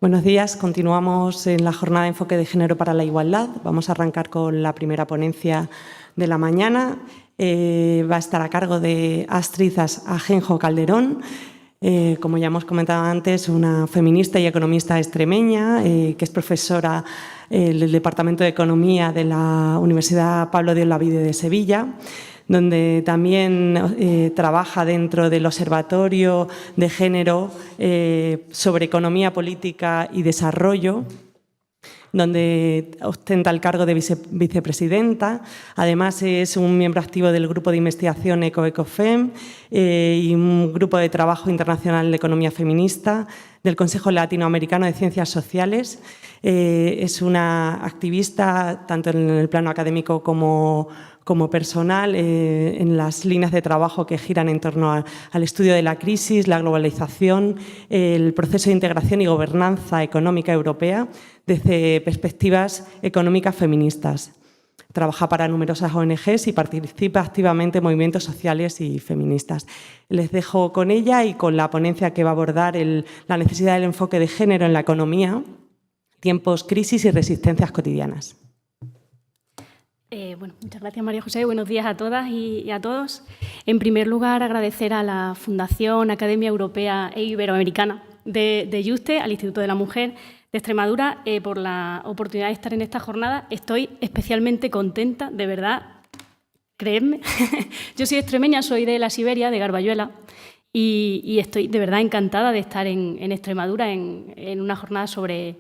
Buenos días. Continuamos en la jornada de enfoque de género para la igualdad. Vamos a arrancar con la primera ponencia de la mañana. Va a estar a cargo de Astrid Ajenjo Calderón. Como ya hemos comentado antes, una feminista y economista extremeña, que es profesora del Departamento de Economía de la Universidad Pablo de Olavide de Sevilla, donde también trabaja dentro del Observatorio de Género sobre Economía, Política y Desarrollo, donde ostenta el cargo de vicepresidenta. Además, es un miembro activo del Grupo de Investigación ECOECOFEM y un grupo de trabajo internacional de economía feminista del Consejo Latinoamericano de Ciencias Sociales. Es una activista tanto en el plano académico como personal en las líneas de trabajo que giran en torno al estudio de la crisis, la globalización, el proceso de integración y gobernanza económica europea desde perspectivas económicas feministas. Trabaja para numerosas ONGs y participa activamente en movimientos sociales y feministas. Les dejo con ella y con la ponencia que va a abordar la necesidad del enfoque de género en la economía, tiempos, crisis y resistencias cotidianas. Muchas gracias, María José. Buenos días a todas y a todos. En primer lugar, agradecer a la Fundación Academia Europea e Iberoamericana de Yuste, al Instituto de la Mujer de Extremadura, por la oportunidad de estar en esta jornada. Estoy especialmente contenta, de verdad, creedme. Yo soy extremeña, soy de la Siberia, de Garbayuela, y estoy de verdad encantada de estar en Extremadura en una jornada sobre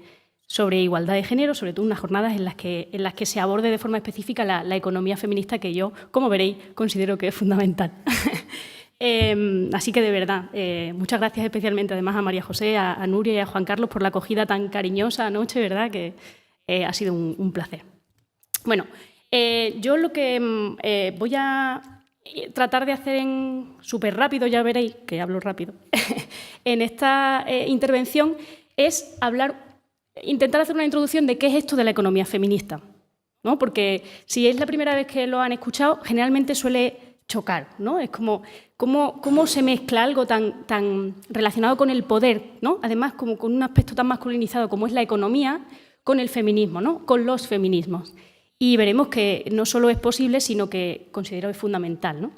igualdad de género, sobre todo unas jornadas en las que se aborde de forma específica la economía feminista, que yo, como veréis, considero que es fundamental. Así que, de verdad, muchas gracias especialmente además a María José, a Nuria y a Juan Carlos por la acogida tan cariñosa anoche, ¿verdad? Que ha sido un placer. Bueno, yo lo que voy a tratar de hacer súper rápido, ya veréis que hablo rápido, en esta intervención es intentar hacer una introducción de qué es esto de la economía feminista, ¿no? Porque si es la primera vez que lo han escuchado, generalmente suele chocar, ¿no? Es como cómo se mezcla algo tan relacionado con el poder, ¿no? Además, como con un aspecto tan masculinizado como es la economía, con el feminismo, ¿no? Con los feminismos. Y veremos que no solo es posible, sino que considero es fundamental, ¿no?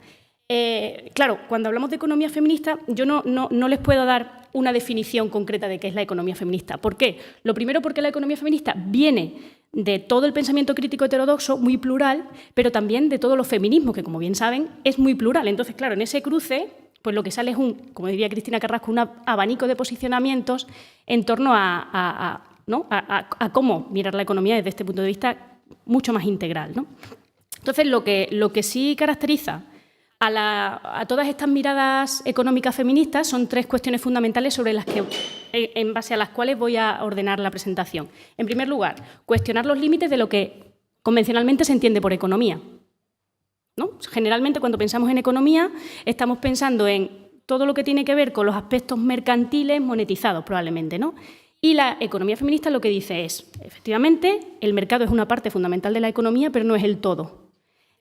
Claro, cuando hablamos de economía feminista, yo no les puedo dar una definición concreta de qué es la economía feminista. ¿Por qué? Lo primero, porque la economía feminista viene de todo el pensamiento crítico heterodoxo, muy plural, pero también de todos los feminismos, que, como bien saben, es muy plural. Entonces, claro, en ese cruce, pues lo que sale es como diría Cristina Carrasco, un abanico de posicionamientos en torno a cómo mirar la economía desde este punto de vista mucho más integral, ¿no? Entonces, lo que sí caracteriza a todas estas miradas económicas feministas son tres cuestiones fundamentales en base a las cuales voy a ordenar la presentación. En primer lugar, cuestionar los límites de lo que convencionalmente se entiende por economía, ¿no? Generalmente, cuando pensamos en economía, estamos pensando en todo lo que tiene que ver con los aspectos mercantiles monetizados, probablemente, ¿no? Y la economía feminista lo que dice es, efectivamente, el mercado es una parte fundamental de la economía, pero no es el todo.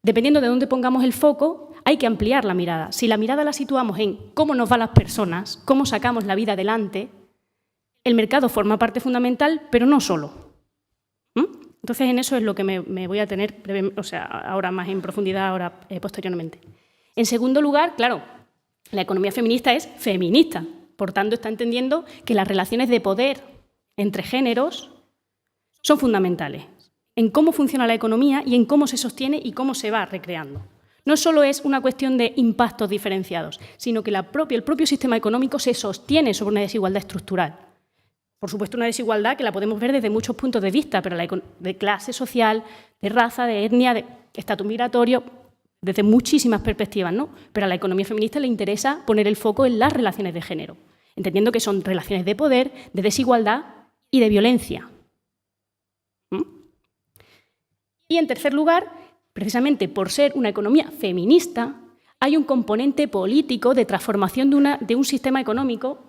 Dependiendo de dónde pongamos el foco, hay que ampliar la mirada. Si la mirada la situamos en cómo nos va a las personas, cómo sacamos la vida adelante, el mercado forma parte fundamental, pero no solo. Entonces, en eso es lo que me voy a tener ahora más en profundidad, posteriormente. En segundo lugar, claro, la economía feminista es feminista. Por tanto, está entendiendo que las relaciones de poder entre géneros son fundamentales en cómo funciona la economía y en cómo se sostiene y cómo se va recreando. No solo es una cuestión de impactos diferenciados, sino que el propio sistema económico se sostiene sobre una desigualdad estructural. Por supuesto, una desigualdad que la podemos ver desde muchos puntos de vista, pero de clase social, de raza, de etnia, de estatus migratorio, desde muchísimas perspectivas, ¿no? Pero a la economía feminista le interesa poner el foco en las relaciones de género, entendiendo que son relaciones de poder, de desigualdad y de violencia. Y, en tercer lugar, precisamente por ser una economía feminista, hay un componente político de transformación de un sistema económico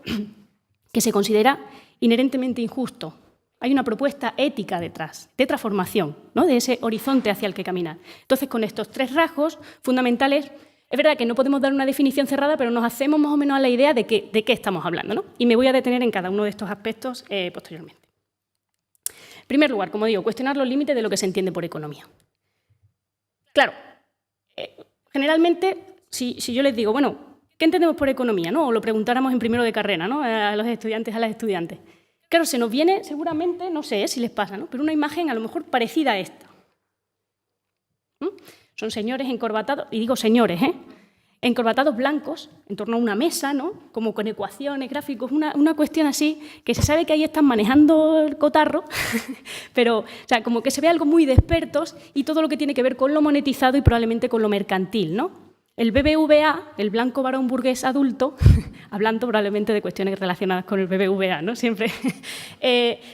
que se considera inherentemente injusto. Hay una propuesta ética detrás, de transformación, ¿no? De ese horizonte hacia el que caminar. Entonces, con estos tres rasgos fundamentales, Es verdad que no podemos dar una definición cerrada, pero nos hacemos más o menos a la idea de qué estamos hablando, ¿no? Y me voy a detener en cada uno de estos aspectos posteriormente. En primer lugar, como digo, cuestionar los límites de lo que se entiende por economía. Claro, generalmente, si yo les digo, bueno, ¿qué entendemos por economía? ¿No? O lo preguntáramos en primero de carrera, ¿no? A los estudiantes, a las estudiantes. Claro, se nos viene seguramente, no sé si les pasa, ¿no? Pero una imagen a lo mejor parecida a esta. Son señores encorbatados, y digo señores, encorbatados blancos en torno a una mesa, ¿no? Como con ecuaciones, gráficos, una cuestión así, que se sabe que ahí están manejando el cotarro, pero o sea, como que se ve algo muy de expertos y todo lo que tiene que ver con lo monetizado y probablemente con lo mercantil, ¿no? El BBVA, el blanco varón burgués adulto, hablando probablemente de cuestiones relacionadas con el BBVA, ¿no? Siempre.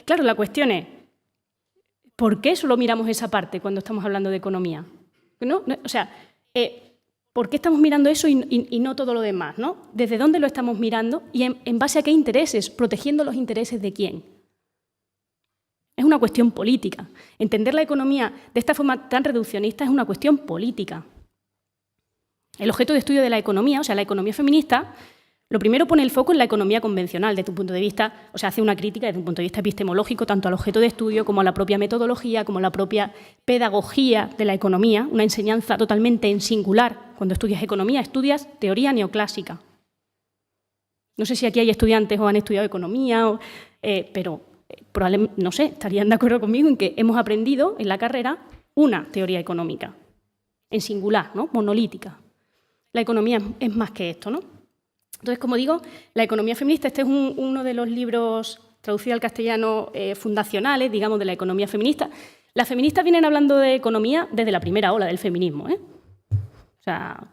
Claro, la cuestión es, ¿por qué solo miramos esa parte cuando estamos hablando de economía? ¿No? O sea, ¿por qué estamos mirando eso y no todo lo demás, ¿no? ¿Desde dónde lo estamos mirando y en base a qué intereses? ¿Protegiendo los intereses de quién? Es una cuestión política. Entender la economía de esta forma tan reduccionista es una cuestión política. El objeto de estudio de la economía, o sea, la economía feminista, lo primero pone el foco en la economía convencional desde un punto de vista, o sea, hace una crítica desde un punto de vista epistemológico tanto al objeto de estudio como a la propia metodología, como a la propia pedagogía de la economía, una enseñanza totalmente en singular. Cuando estudias economía, estudias teoría neoclásica. No sé si aquí hay estudiantes o han estudiado economía, pero probablemente, no sé, estarían de acuerdo conmigo en que hemos aprendido en la carrera una teoría económica, en singular, ¿no? Monolítica. La economía es más que esto, ¿no? Entonces, como digo, la economía feminista, este es uno de los libros traducidos al castellano fundacionales, digamos, de la economía feminista. Las feministas vienen hablando de economía desde la primera ola del feminismo, O sea,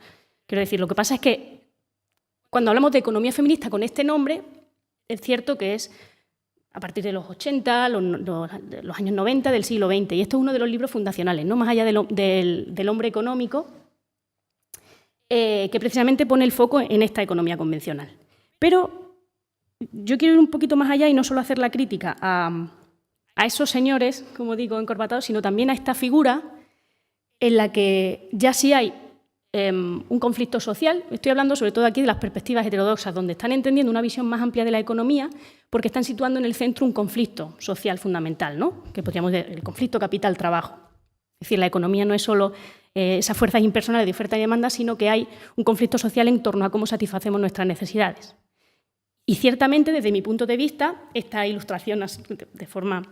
quiero decir, lo que pasa es que cuando hablamos de economía feminista con este nombre, es cierto que es a partir de los 80, los años 90 del siglo XX, y esto es uno de los libros fundacionales, ¿no? Más allá del hombre económico, que precisamente pone el foco en esta economía convencional. Pero yo quiero ir un poquito más allá y no solo hacer la crítica a esos señores, como digo, encorbatados, sino también a esta figura en la que ya sí hay un conflicto social. Estoy hablando sobre todo aquí de las perspectivas heterodoxas, donde están entendiendo una visión más amplia de la economía porque están situando en el centro un conflicto social fundamental, ¿no? Que podríamos decir el conflicto capital-trabajo. Es decir, la economía no es solo esas fuerzas impersonales de oferta y demanda, sino que hay un conflicto social en torno a cómo satisfacemos nuestras necesidades. Y ciertamente, desde mi punto de vista, esta ilustración de forma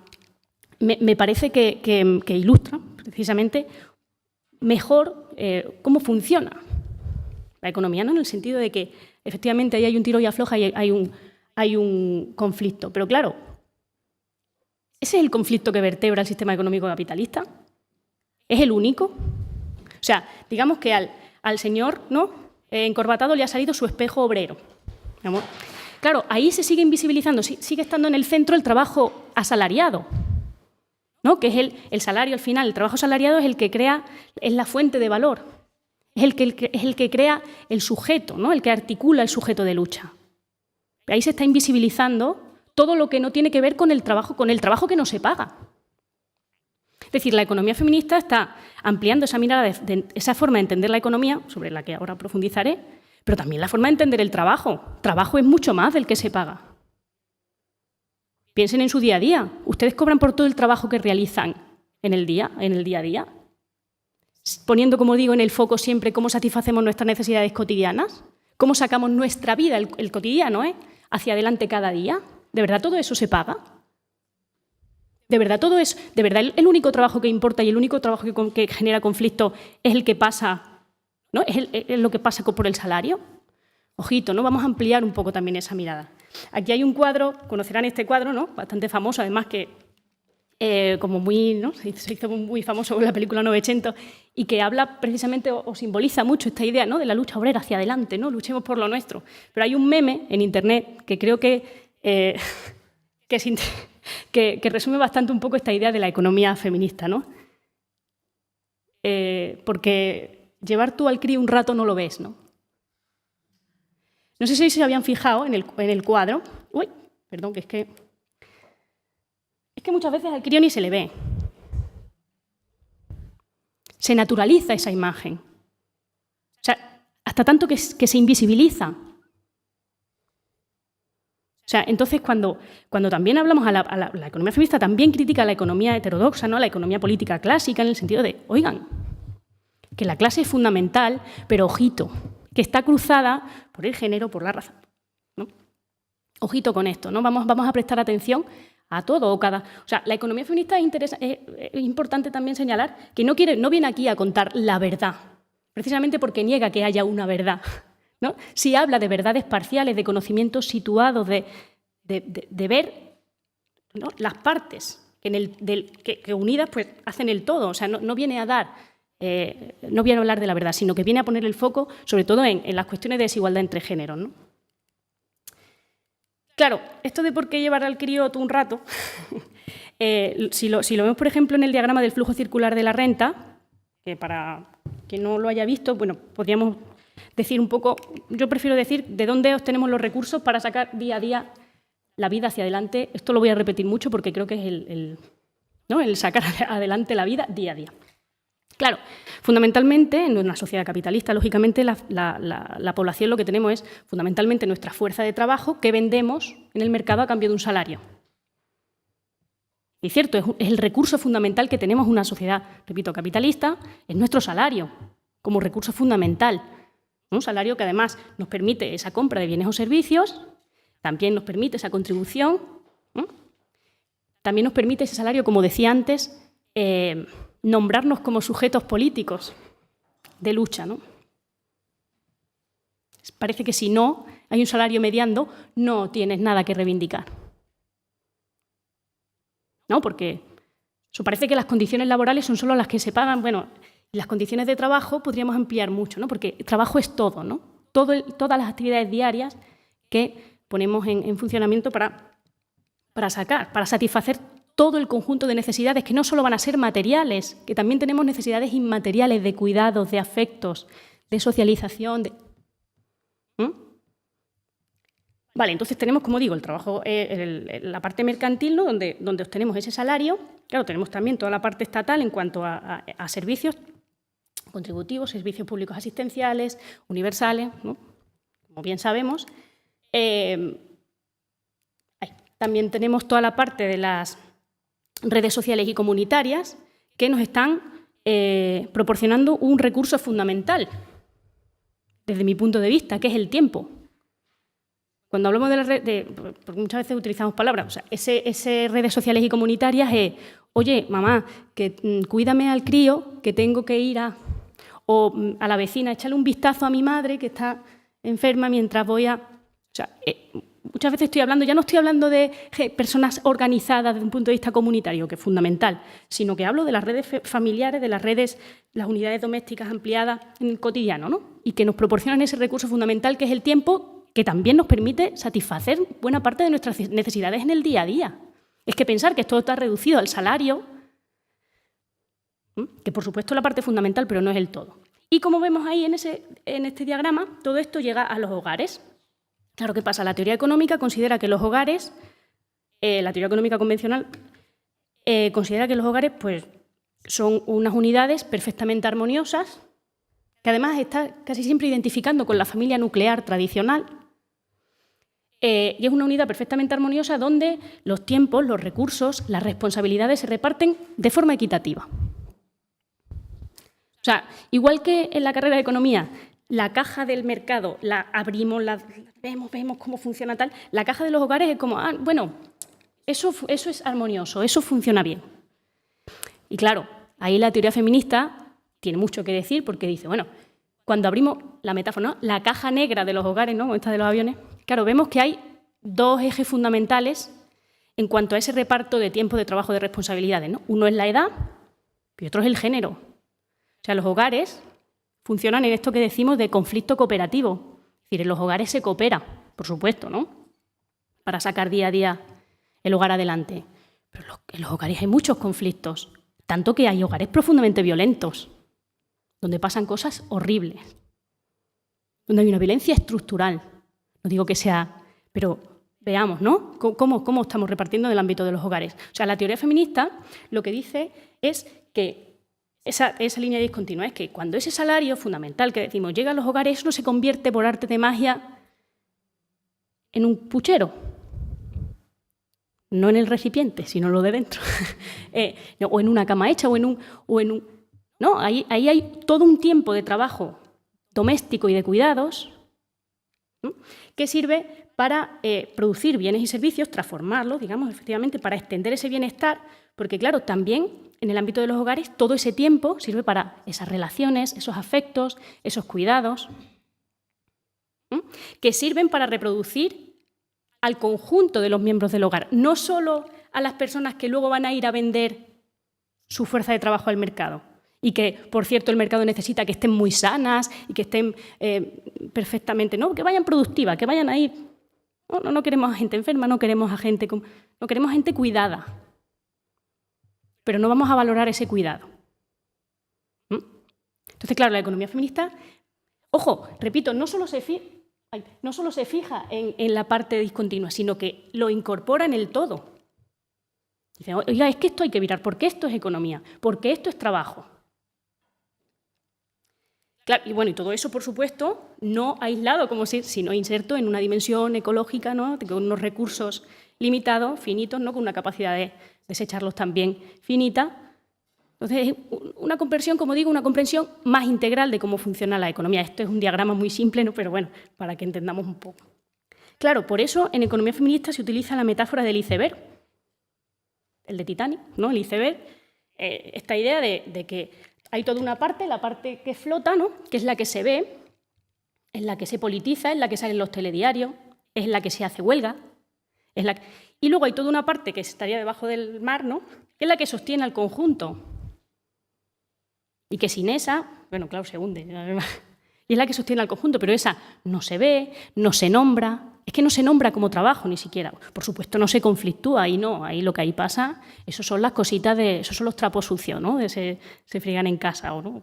me parece que ilustra precisamente mejor cómo funciona la economía, ¿no? En el sentido de que efectivamente ahí hay un tiro y afloja y hay un conflicto. Pero claro, ¿ese es el conflicto que vertebra el sistema económico capitalista? ¿Es el único? O sea, digamos que al señor, ¿no? Encorbatado le ha salido su espejo obrero. ¿Digamos? Claro, ahí se sigue invisibilizando, sigue estando en el centro el trabajo asalariado, ¿no? Que es el salario al final. El trabajo asalariado es el que crea, es la fuente de valor, es el que crea el sujeto, ¿no? El que articula el sujeto de lucha. Ahí se está invisibilizando todo lo que no tiene que ver con el trabajo que no se paga. Es decir, la economía feminista está ampliando esa mirada, esa forma de entender la economía, sobre la que ahora profundizaré, pero también la forma de entender el trabajo. Trabajo es mucho más del que se paga. Piensen en su día a día. ¿Ustedes cobran por todo el trabajo que realizan en el día a día? Poniendo, como digo, en el foco siempre cómo satisfacemos nuestras necesidades cotidianas, cómo sacamos nuestra vida, el cotidiano, hacia adelante cada día. ¿De verdad todo eso se paga? ¿De verdad el único trabajo que importa y el único trabajo que genera conflicto es el que pasa, ¿no? ¿Es lo que pasa por el salario? Ojito, ¿no? Vamos a ampliar un poco también esa mirada. Aquí hay un cuadro, conocerán este cuadro, ¿no? Bastante famoso, además que como muy, ¿no? Se hizo muy famoso con la película 900 y que habla precisamente o simboliza mucho esta idea, ¿no? De la lucha obrera hacia adelante, ¿no? Luchemos por lo nuestro. Pero hay un meme en Internet que creo que resume bastante un poco esta idea de la economía feminista, ¿no? Porque llevar tú al crío un rato no lo ves, ¿no? No sé si se habían fijado en el cuadro. Uy, perdón, que es que muchas veces al crío ni se le ve. Se naturaliza esa imagen. O sea, hasta tanto que se invisibiliza. O sea, entonces, cuando también hablamos la economía feminista también critica la economía heterodoxa, ¿no? La economía política clásica, en el sentido de, oigan, que la clase es fundamental, pero ojito, que está cruzada por el género, por la raza, ¿no? Ojito con esto, ¿no? Vamos a prestar atención a todo o cada... O sea, la economía feminista es importante también señalar que no viene aquí a contar la verdad, precisamente porque niega que haya una verdad, ¿no? Sí habla de verdades parciales, de conocimientos situados, de ver, ¿no?, las partes que unidas pues hacen el todo. O sea, no viene a dar, no viene a hablar de la verdad, sino que viene a poner el foco sobre todo en las cuestiones de desigualdad entre géneros, ¿no? Claro, esto de por qué llevar al crío todo un rato, si lo vemos, por ejemplo, en el diagrama del flujo circular de la renta, que para quien no lo haya visto, bueno, podríamos decir un poco, yo prefiero decir de dónde obtenemos los recursos para sacar día a día la vida hacia adelante. Esto lo voy a repetir mucho porque creo que es el sacar adelante la vida día a día. Claro, fundamentalmente, en una sociedad capitalista, lógicamente, la población lo que tenemos es fundamentalmente nuestra fuerza de trabajo que vendemos en el mercado a cambio de un salario. Y es cierto, es el recurso fundamental que tenemos en una sociedad, repito, capitalista, es nuestro salario como recurso fundamental. Un salario que además nos permite esa compra de bienes o servicios, también nos permite esa contribución, ¿no? También nos permite ese salario, como decía antes, nombrarnos como sujetos políticos de lucha, ¿no? Parece que si no hay un salario mediando, no tienes nada que reivindicar, ¿no? Porque eso parece que las condiciones laborales son solo las que se pagan. Bueno, las condiciones de trabajo podríamos ampliar mucho, ¿no? Porque el trabajo es todo, ¿no? Todas las actividades diarias que ponemos en funcionamiento para satisfacer todo el conjunto de necesidades que no solo van a ser materiales, que también tenemos necesidades inmateriales de cuidados, de afectos, de socialización. Vale, entonces tenemos, como digo, el trabajo, la parte mercantil, ¿no?, donde obtenemos ese salario. Claro, tenemos también toda la parte estatal en cuanto a servicios contributivos, servicios públicos asistenciales, universales, ¿no?, como bien sabemos. También tenemos toda la parte de las redes sociales y comunitarias que nos están proporcionando un recurso fundamental, desde mi punto de vista, que es el tiempo. Cuando hablamos de las redes, porque muchas veces utilizamos palabras, o sea, ese redes sociales y comunitarias es, oye, mamá, que cuídame al crío, que tengo que ir o a la vecina, échale un vistazo a mi madre que está enferma mientras voy a... O sea, muchas veces ya no estoy hablando de personas organizadas desde un punto de vista comunitario, que es fundamental, sino que hablo de las redes familiares, de las unidades domésticas ampliadas en el cotidiano, ¿no? Y que nos proporcionan ese recurso fundamental que es el tiempo, que también nos permite satisfacer buena parte de nuestras necesidades en el día a día. Es que pensar que esto está reducido al salario, que por supuesto es la parte fundamental, pero no es el todo. Y como vemos ahí en este diagrama, todo esto llega a los hogares. Claro, ¿qué pasa? La teoría económica considera que los hogares, la teoría económica convencional, considera que los hogares pues, son unas unidades perfectamente armoniosas, que además está casi siempre identificando con la familia nuclear tradicional, y es una unidad perfectamente armoniosa donde los tiempos, los recursos, las responsabilidades se reparten de forma equitativa. O sea, igual que en la carrera de economía, la caja del mercado la abrimos, vemos cómo funciona tal, la caja de los hogares es como, bueno, eso es armonioso, eso funciona bien. Y claro, ahí la teoría feminista tiene mucho que decir porque dice, bueno, cuando abrimos la metáfora, ¿no?, la caja negra de los hogares, ¿no?, como esta de los aviones, claro, vemos que hay dos ejes fundamentales en cuanto a ese reparto de tiempo de trabajo, de responsabilidades, ¿no? Uno es la edad y otro es el género. O sea, los hogares funcionan en esto que decimos de conflicto cooperativo. Es decir, en los hogares se coopera, por supuesto, ¿no?, para sacar día a día el hogar adelante. Pero en los hogares hay muchos conflictos, tanto que hay hogares profundamente violentos, donde pasan cosas horribles, donde hay una violencia estructural. No digo que sea... Pero veamos, ¿no?, cómo estamos repartiendo en el ámbito de los hogares. O sea, la teoría feminista lo que dice es que esa línea discontinua es que cuando ese salario fundamental que decimos llega a los hogares, eso no se convierte por arte de magia en un puchero. No en el recipiente, sino lo de dentro. O en una cama hecha, o en un... No, ahí hay todo un tiempo de trabajo doméstico y de cuidados, ¿no?, que sirve para producir bienes y servicios, transformarlos, digamos, efectivamente, para extender ese bienestar, porque, claro, también en el ámbito de los hogares todo ese tiempo sirve para esas relaciones, esos afectos, esos cuidados, ¿no?, que sirven para reproducir al conjunto de los miembros del hogar, no solo a las personas que luego van a ir a vender su fuerza de trabajo al mercado y que, por cierto, el mercado necesita que estén muy sanas y que estén perfectamente, no, que vayan productivas, que vayan ahí. No queremos a gente enferma, no queremos a gente cuidada, pero no vamos a valorar ese cuidado. Entonces, claro, la economía feminista, ojo, repito, no solo se fija en la parte discontinua, sino que lo incorpora en el todo. Dice, oiga, es que esto hay que mirar, porque esto es economía, porque esto es trabajo. Claro, y bueno, y todo eso, por supuesto, no aislado, sino inserto en una dimensión ecológica, ¿no?, con unos recursos limitados, finitos, ¿no?, con una capacidad de desecharlos también finita. Entonces, es una comprensión, como digo, una comprensión más integral de cómo funciona la economía. Esto es un diagrama muy simple, ¿no?, pero bueno, para que entendamos un poco. Claro, por eso en economía feminista se utiliza la metáfora del iceberg, el de Titanic, ¿no?, el iceberg, esta idea de que hay toda una parte, la parte que flota, ¿no?, que es la que se ve, es la que se politiza, es la que sale en los telediarios, es la que se hace huelga, y luego hay toda una parte que estaría debajo del mar, ¿no?, que es la que sostiene al conjunto. Y que sin esa, bueno, claro, se hunde. Y es la que sostiene al conjunto, pero esa no se ve, no se nombra. Es que no se nombra como trabajo ni siquiera. Por supuesto, no se conflictúa, ahí no. Ahí lo que ahí pasa, eso son las cositas esos son los trapos sucios, ¿no?, se friegan en casa, o no.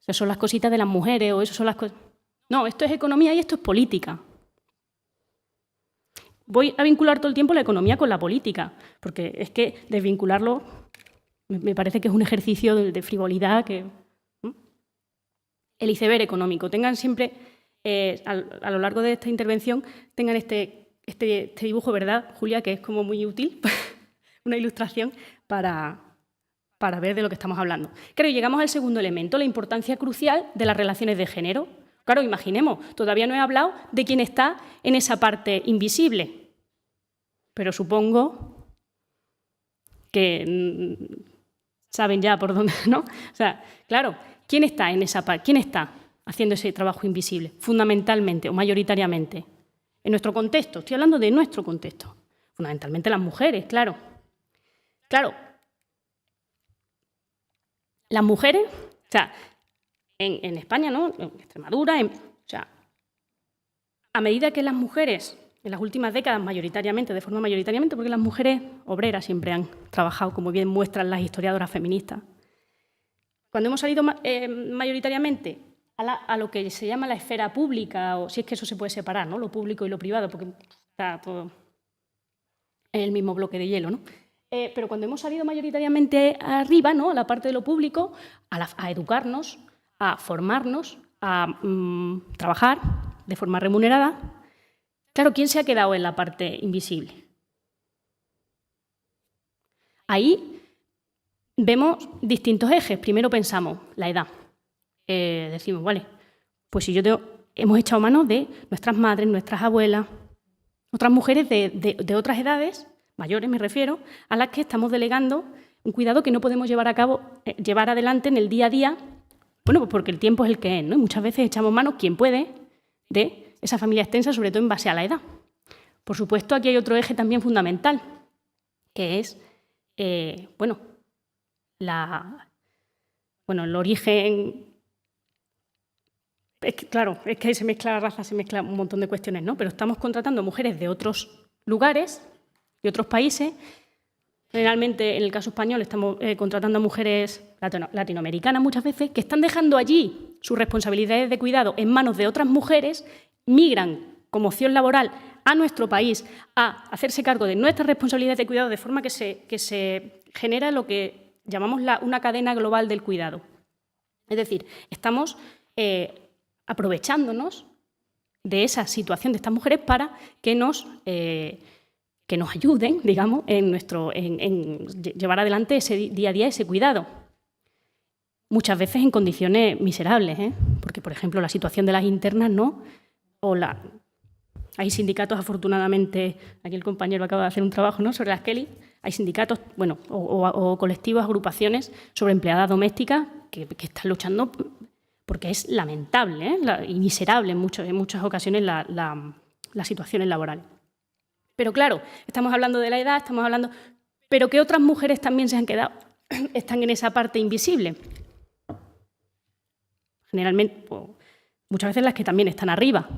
Esas son las cositas de las mujeres, o eso son las cosas. No, esto es economía y esto es política. Voy a vincular todo el tiempo la economía con la política, porque es que desvincularlo me parece que es un ejercicio de frivolidad. El iceberg económico. Tengan siempre, a lo largo de esta intervención, tengan este dibujo, ¿verdad, Julia?, que es como muy útil, una ilustración para ver de lo que estamos hablando. Claro, y llegamos al segundo elemento, la importancia crucial de las relaciones de género. Claro, imaginemos, todavía no he hablado de quién está en esa parte invisible, pero supongo que saben ya por dónde, ¿no? O sea, claro, ¿quién está en esa parte? ¿Quién está haciendo ese trabajo invisible? Fundamentalmente o mayoritariamente. En nuestro contexto, estoy hablando de nuestro contexto. Fundamentalmente las mujeres, claro. Claro, las mujeres, o sea, en España, ¿no?, en Extremadura, o sea, a medida que las mujeres, en las últimas décadas, mayoritariamente, de forma mayoritariamente, porque las mujeres obreras siempre han trabajado, como bien muestran las historiadoras feministas, cuando hemos salido mayoritariamente a lo que se llama la esfera pública, o si es que eso se puede separar, ¿no?, lo público y lo privado, porque está todo en el mismo bloque de hielo, ¿no? Pero cuando hemos salido mayoritariamente arriba, ¿no?, a la parte de lo público, a educarnos, a formarnos, a trabajar de forma remunerada, claro, ¿quién se ha quedado en la parte invisible? Ahí vemos distintos ejes. Primero pensamos la edad. Decimos, vale, pues si hemos echado mano de nuestras madres, nuestras abuelas, otras mujeres de otras edades, mayores me refiero, a las que estamos delegando un cuidado que no podemos llevar adelante en el día a día, bueno, pues porque el tiempo es el que es, ¿no? Y muchas veces echamos mano, quien puede, de esa familia extensa, sobre todo en base a la edad. Por supuesto, aquí hay otro eje también fundamental, que es, el origen. Es que, claro, es que ahí se mezcla la raza, se mezcla un montón de cuestiones, ¿no? Pero estamos contratando mujeres de otros lugares, de otros países. Generalmente, en el caso español, estamos contratando a mujeres latinoamericanas muchas veces, que están dejando allí sus responsabilidades de cuidado en manos de otras mujeres, migran como opción laboral a nuestro país a hacerse cargo de nuestras responsabilidades de cuidado, de forma que se genera lo que llamamos una cadena global del cuidado. Es decir, estamos aprovechándonos de esa situación de estas mujeres para que nos ayuden, digamos, en llevar adelante ese día a día, ese cuidado. Muchas veces en condiciones miserables, porque, por ejemplo, la situación de las internas, ¿no? Hay sindicatos, afortunadamente, aquí el compañero acaba de hacer un trabajo, ¿no?, sobre las Kelly. Hay sindicatos, bueno, o colectivos, agrupaciones sobre empleadas domésticas que están luchando porque es lamentable y miserable en muchas ocasiones las situaciones laborales. Pero claro, estamos hablando de la edad, estamos hablando... Pero que otras mujeres también se han quedado, están en esa parte invisible. Generalmente, muchas veces las que también están arriba.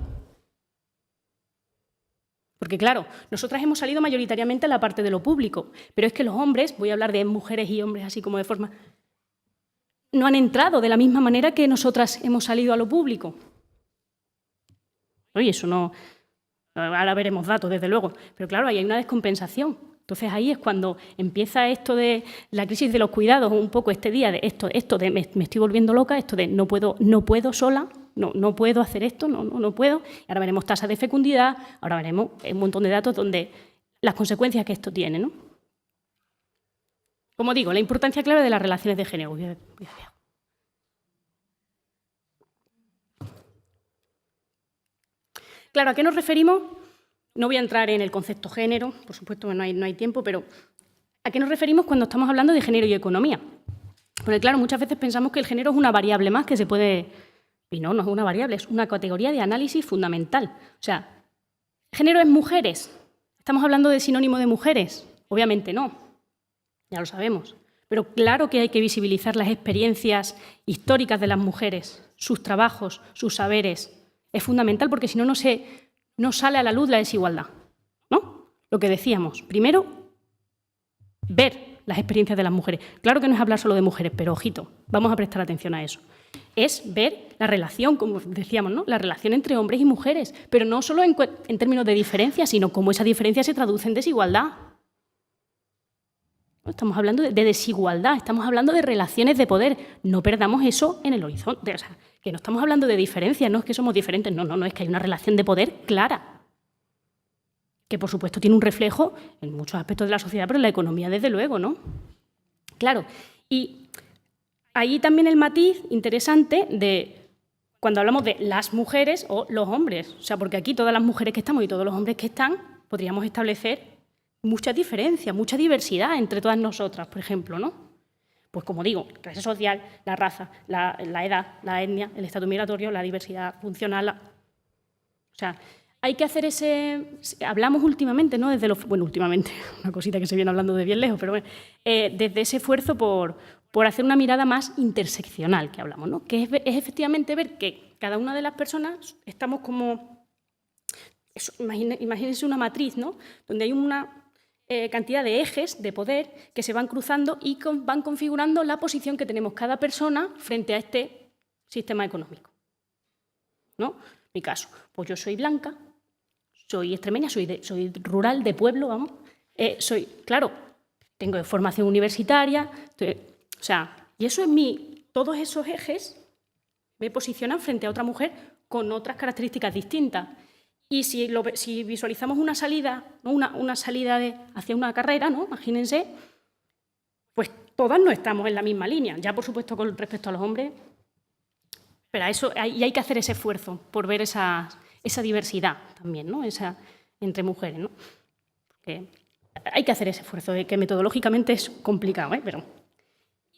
Porque claro, nosotras hemos salido mayoritariamente a la parte de lo público, pero es que los hombres, voy a hablar de mujeres y hombres así como de forma, no han entrado de la misma manera que nosotras hemos salido a lo público. Oye, eso no... Ahora veremos datos, desde luego, pero claro, ahí hay una descompensación. Entonces ahí es cuando empieza esto de la crisis de los cuidados, un poco este día de esto de me estoy volviendo loca, esto de no puedo sola, no puedo hacer esto, no puedo. Y ahora veremos tasas de fecundidad, ahora veremos un montón de datos donde las consecuencias que esto tiene, ¿no? Como digo, la importancia clave de las relaciones de género. Claro, ¿a qué nos referimos? No voy a entrar en el concepto género, por supuesto que no hay tiempo, pero ¿a qué nos referimos cuando estamos hablando de género y economía? Porque claro, muchas veces pensamos que el género es una variable más que se puede... Y no es una variable, es una categoría de análisis fundamental. O sea, ¿género es mujeres? ¿Estamos hablando de sinónimo de mujeres? Obviamente no, ya lo sabemos. Pero claro que hay que visibilizar las experiencias históricas de las mujeres, sus trabajos, sus saberes. Es fundamental porque si no, no sale a la luz la desigualdad, ¿no? Lo que decíamos, primero, ver las experiencias de las mujeres. Claro que no es hablar solo de mujeres, pero ojito, vamos a prestar atención a eso. Es ver la relación, como decíamos, ¿no?, la relación entre hombres y mujeres, pero no solo en términos de diferencia, sino cómo esa diferencia se traduce en desigualdad. Estamos hablando de desigualdad, estamos hablando de relaciones de poder. No perdamos eso en el horizonte. O sea, que no estamos hablando de diferencia, no es que somos diferentes, no, es que hay una relación de poder clara, que por supuesto tiene un reflejo en muchos aspectos de la sociedad, pero en la economía desde luego, ¿no? Claro, y ahí también el matiz interesante de cuando hablamos de las mujeres o los hombres, o sea, porque aquí todas las mujeres que estamos y todos los hombres que están, podríamos establecer mucha diferencia, mucha diversidad entre todas nosotras, por ejemplo, ¿no? Pues como digo, la clase social, la raza, la edad, la etnia, el estatus migratorio, la diversidad funcional. O sea, hay que hacer hablamos últimamente, ¿no? últimamente, una cosita que se viene hablando de bien lejos, pero bueno, desde ese esfuerzo por hacer una mirada más interseccional que hablamos, ¿no? Que es efectivamente ver que cada una de las personas estamos como... Imagínense una matriz, ¿no?, donde hay una cantidad de ejes de poder que se van cruzando y van configurando la posición que tenemos cada persona frente a este sistema económico, ¿no? Mi caso, pues yo soy blanca, soy extremeña, soy rural, de pueblo, vamos. Claro, tengo formación universitaria, o sea, y eso todos esos ejes me posicionan frente a otra mujer con otras características distintas. Y si visualizamos una salida, ¿no?, una salida hacia una carrera, ¿no?, imagínense, pues todas no estamos en la misma línea, ya por supuesto con respecto a los hombres, pero hay que hacer ese esfuerzo por ver esa diversidad también, ¿no?, entre mujeres, ¿no? Porque hay que hacer ese esfuerzo, que metodológicamente es complicado, pero...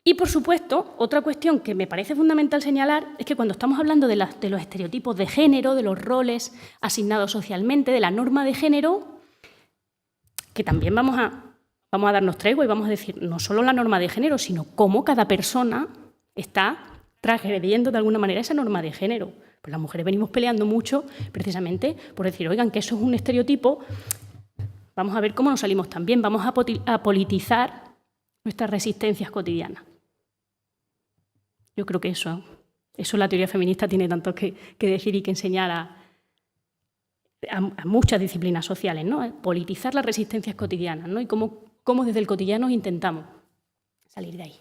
Y, por supuesto, otra cuestión que me parece fundamental señalar es que cuando estamos hablando de los estereotipos de género, de los roles asignados socialmente, de la norma de género, que también vamos a darnos tregua y vamos a decir no solo la norma de género, sino cómo cada persona está transgrediendo de alguna manera esa norma de género. Pues las mujeres venimos peleando mucho precisamente por decir, oigan, que eso es un estereotipo, vamos a ver cómo nos salimos también, vamos a politizar nuestras resistencias cotidianas. Yo creo que eso la teoría feminista tiene tanto que decir y que enseñar a muchas disciplinas sociales, ¿no? Politizar las resistencias cotidianas, ¿no? Y cómo desde el cotidiano intentamos salir de ahí.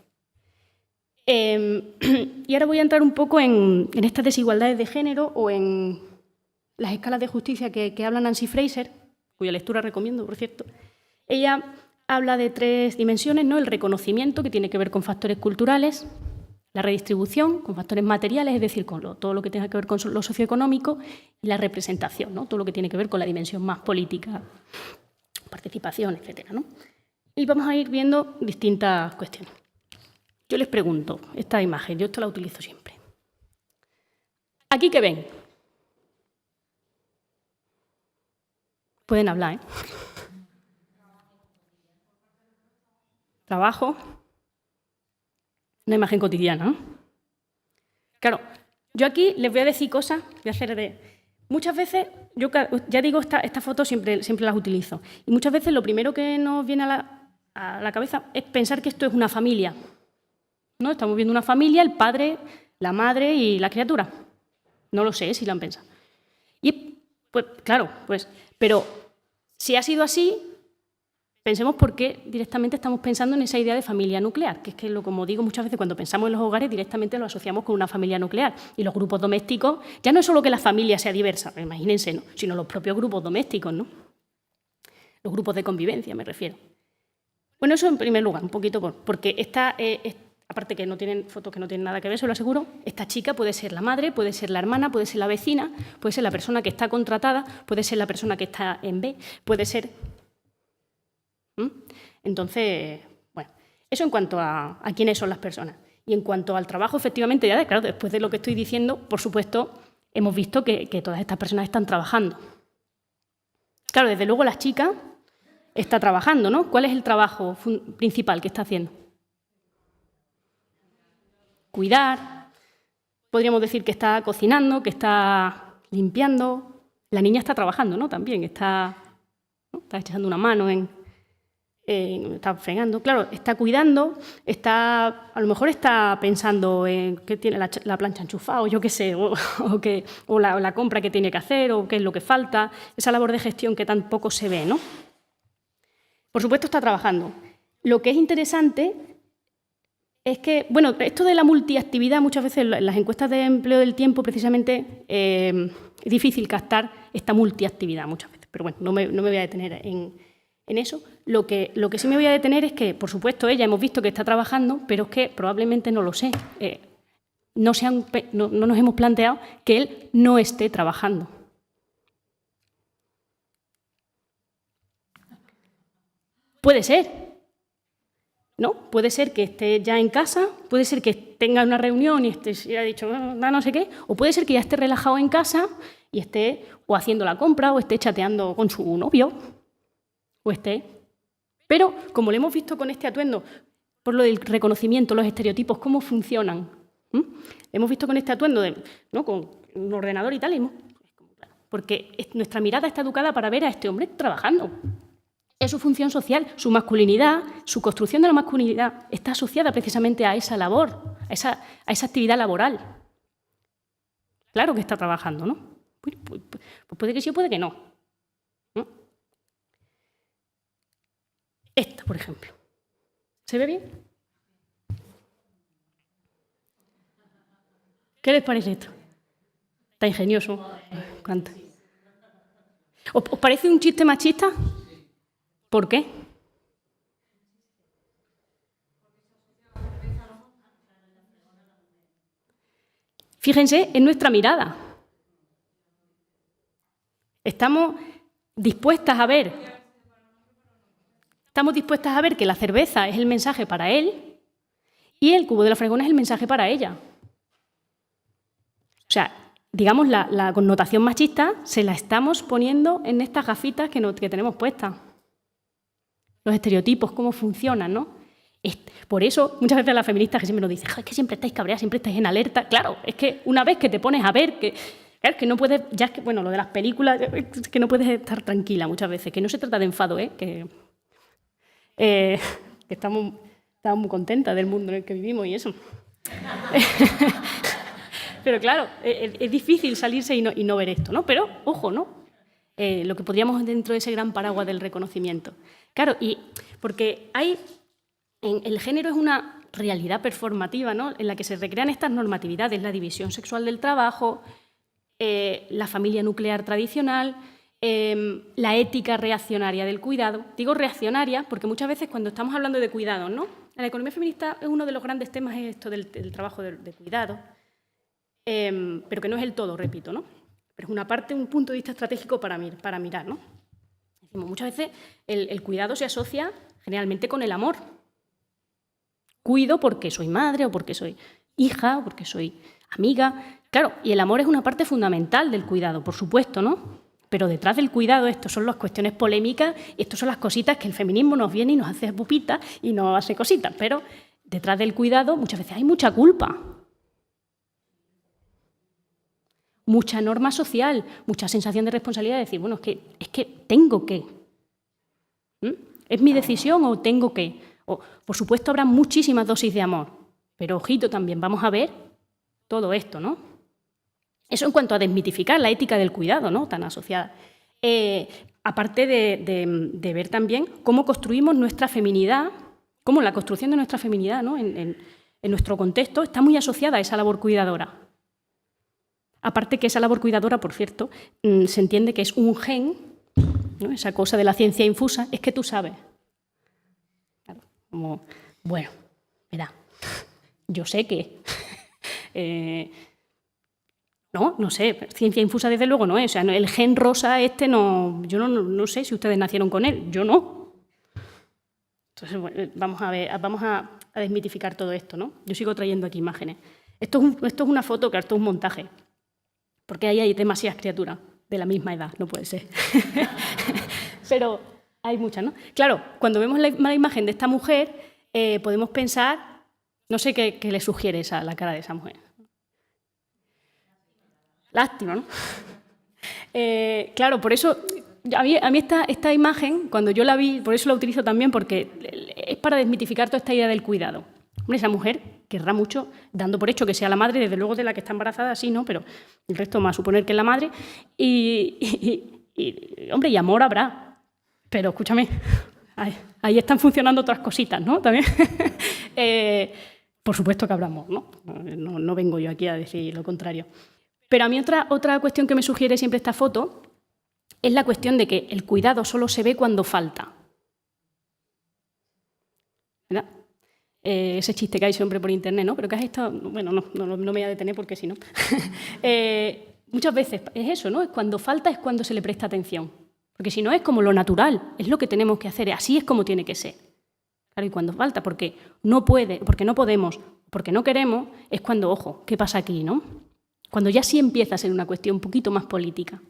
Y ahora voy a entrar un poco en estas desigualdades de género o en las escalas de justicia que habla Nancy Fraser, cuya lectura recomiendo, por cierto. Ella habla de 3 dimensiones, ¿no? El reconocimiento, que tiene que ver con factores culturales, la redistribución, con factores materiales, es decir, con todo lo que tenga que ver con lo socioeconómico, y la representación, ¿no? Todo lo que tiene que ver con la dimensión más política, participación, etcétera, ¿no? Y vamos a ir viendo distintas cuestiones. Yo les pregunto, esta imagen, yo esto la utilizo siempre. ¿Aquí qué ven? Pueden hablar, ¿eh? Trabajo. Una imagen cotidiana, ¿no? Claro, yo aquí les voy a decir cosas, voy a hacer de... Muchas veces, yo ya digo, esta foto siempre las utilizo. Y muchas veces lo primero que nos viene a la cabeza es pensar que esto es una familia, ¿no? Estamos viendo una familia, el padre, la madre y la criatura. No lo sé si lo han pensado. Y, pues, claro, pues... Pero si ha sido así, pensemos por qué directamente estamos pensando en esa idea de familia nuclear, que es que, como digo muchas veces, cuando pensamos en los hogares, directamente lo asociamos con una familia nuclear. Y los grupos domésticos, ya no es solo que la familia sea diversa, imagínense, ¿no? Sino los propios grupos domésticos, ¿no? Los grupos de convivencia, me refiero. Bueno, eso en primer lugar, un poquito porque aparte que no tienen fotos que no tienen nada que ver, se lo aseguro, esta chica puede ser la madre, puede ser la hermana, puede ser la vecina, puede ser la persona que está contratada, puede ser la persona que está en B, puede ser... Entonces, bueno, eso en cuanto a quiénes son las personas. Y en cuanto al trabajo, efectivamente, ya claro, después de lo que estoy diciendo, por supuesto, hemos visto que todas estas personas están trabajando. Claro, desde luego la chica está trabajando, ¿no? ¿Cuál es el trabajo principal que está haciendo? Cuidar, podríamos decir que está cocinando, que está limpiando. La niña está trabajando, ¿no? También está echando una mano está fregando. Claro, está cuidando, a lo mejor está pensando en qué tiene la plancha enchufada, o yo qué sé, o la compra que tiene que hacer, o qué es lo que falta, esa labor de gestión que tampoco se ve, ¿no? Por supuesto está trabajando. Lo que es interesante es que, bueno, esto de la multiactividad, muchas veces en las encuestas de empleo del tiempo, precisamente, es difícil captar esta multiactividad muchas veces. Pero bueno, no me voy a detener en eso. Lo que sí me voy a detener es que, por supuesto, ella hemos visto que está trabajando, pero es que probablemente no lo sé. No nos hemos planteado que él no esté trabajando. Puede ser, ¿no? Puede ser que esté ya en casa, puede ser que tenga una reunión y haya dicho no sé qué, o puede ser que ya esté relajado en casa y esté o haciendo la compra o esté chateando con su novio, o esté... Pero, como lo hemos visto con este atuendo, por lo del reconocimiento, los estereotipos, cómo funcionan, hemos visto con este atuendo, ¿no? Con un ordenador y tal, porque nuestra mirada está educada para ver a este hombre trabajando. Es su función social, su masculinidad, su construcción de la masculinidad está asociada precisamente a esa labor, a esa actividad laboral. Claro que está trabajando, ¿no? Pues puede que sí o puede que no. Esta, por ejemplo. ¿Se ve bien? ¿Qué les parece esto? Está ingenioso. ¿Cuánto? ¿Os parece un chiste machista? ¿Por qué? Fíjense en nuestra mirada. Estamos dispuestas a ver que la cerveza es el mensaje para él y el cubo de la fregona es el mensaje para ella. O sea, digamos, la connotación machista se la estamos poniendo en estas gafitas que tenemos puestas. Los estereotipos, cómo funcionan, ¿no? Por eso, muchas veces las feministas que siempre nos dicen, es que siempre estáis cabreadas, siempre estáis en alerta. Claro, es que una vez que te pones a ver que no puedes, ya es que, bueno, lo de las películas, es que no puedes estar tranquila muchas veces, que no se trata de enfado, que estamos muy contentas del mundo en el que vivimos y eso. Pero claro, es difícil salirse y no ver esto, ¿no? Pero, ojo, ¿no? Lo que podríamos dentro de ese gran paraguas del reconocimiento. Claro, y porque hay El género es una realidad performativa, ¿no?, en la que se recrean estas normatividades, la división sexual del trabajo, la familia nuclear tradicional, la ética reaccionaria del cuidado. Digo reaccionaria porque muchas veces cuando estamos hablando de cuidados, ¿no?, la economía feminista es uno de los grandes temas, es esto del trabajo de cuidado, pero que no es el todo, repito, ¿no? Pero es una parte, un punto de vista estratégico para mirar, ¿no? Decimos, muchas veces el cuidado se asocia generalmente con el amor. Cuido porque soy madre o porque soy hija o porque soy amiga. Claro, y el amor es una parte fundamental del cuidado, por supuesto, ¿no? Pero detrás del cuidado, estas son las cuestiones polémicas y estas son las cositas que el feminismo nos viene y nos hace pupitas y nos hace cositas. Pero detrás del cuidado muchas veces hay mucha culpa, mucha norma social, mucha sensación de responsabilidad de decir, bueno, es que tengo que. ¿Es mi decisión o tengo que? O, por supuesto, habrá muchísimas dosis de amor, pero ojito también, vamos a ver todo esto, ¿no? Eso en cuanto a desmitificar la ética del cuidado, ¿no?, tan asociada. Aparte de ver también cómo construimos nuestra feminidad, cómo la construcción de nuestra feminidad, ¿no?, en nuestro contexto está muy asociada a esa labor cuidadora. Aparte que esa labor cuidadora, por cierto, se entiende que es un gen, ¿no?, esa cosa de la ciencia infusa, es que tú sabes. Claro, como, bueno, mira, yo sé que... No sé, ciencia infusa desde luego no es. O sea, el gen rosa no, yo no sé si ustedes nacieron con él, yo no. Entonces, bueno, vamos a desmitificar todo esto, ¿no? Yo sigo trayendo aquí imágenes. Esto es una foto, claro, esto es un montaje, porque ahí hay demasiadas criaturas de la misma edad, no puede ser. Pero hay muchas, ¿no? Claro, cuando vemos la imagen de esta mujer, podemos pensar, no sé qué le sugiere la cara de esa mujer. Lástima, ¿no? Claro, por eso, a mí esta imagen, cuando yo la vi, por eso la utilizo también, porque es para desmitificar toda esta idea del cuidado. Hombre, esa mujer querrá mucho, dando por hecho que sea la madre, desde luego de la que está embarazada, sí, ¿no? Pero el resto más suponer que es la madre. Hombre, y amor habrá. Pero escúchame, ahí están funcionando otras cositas, ¿no? También. Por supuesto que habrá amor, ¿no? No vengo yo aquí a decir lo contrario. Pero a mí otra cuestión que me sugiere siempre esta foto es la cuestión de que el cuidado solo se ve cuando falta. ¿Verdad? Ese chiste que hay siempre por internet, ¿no? Pero que has estado... Bueno, no me voy a detener porque si no... muchas veces es eso, ¿no? Cuando falta es cuando se le presta atención. Porque si no es como lo natural, es lo que tenemos que hacer, así es como tiene que ser. Claro, y cuando falta, porque no podemos, porque no queremos, es cuando, ojo, ¿qué pasa aquí, no? Cuando ya sí empieza a ser una cuestión un poquito más política.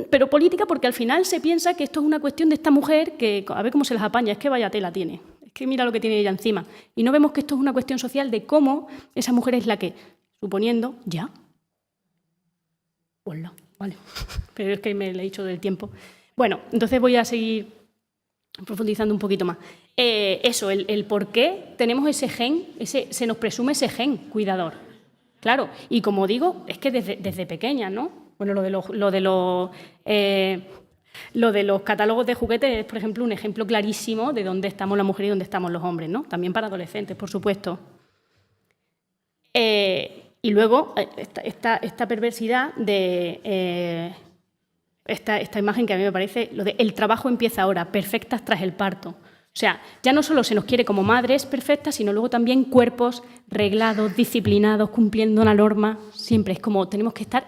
Pero política porque al final se piensa que esto es una cuestión de esta mujer que, a ver cómo se las apaña, es que vaya tela tiene, es que mira lo que tiene ella encima. Y no vemos que esto es una cuestión social de cómo esa mujer es la que, suponiendo, ya. Hola, vale, pero es que me lo he dicho del tiempo. Bueno, entonces voy a seguir profundizando un poquito más. Eso, el por qué tenemos ese gen, se nos presume ese gen cuidador. Claro, y como digo, es que desde pequeña, ¿no? Bueno, lo de los catálogos de juguetes es, por ejemplo, un ejemplo clarísimo de dónde estamos las mujeres y dónde estamos los hombres, ¿no? También para adolescentes, por supuesto. Y luego, esta perversidad de esta imagen que a mí me parece, lo de el trabajo empieza ahora, perfectas tras el parto. O sea, ya no solo se nos quiere como madres perfectas, sino luego también cuerpos reglados, disciplinados, cumpliendo una norma. Siempre es como tenemos que estar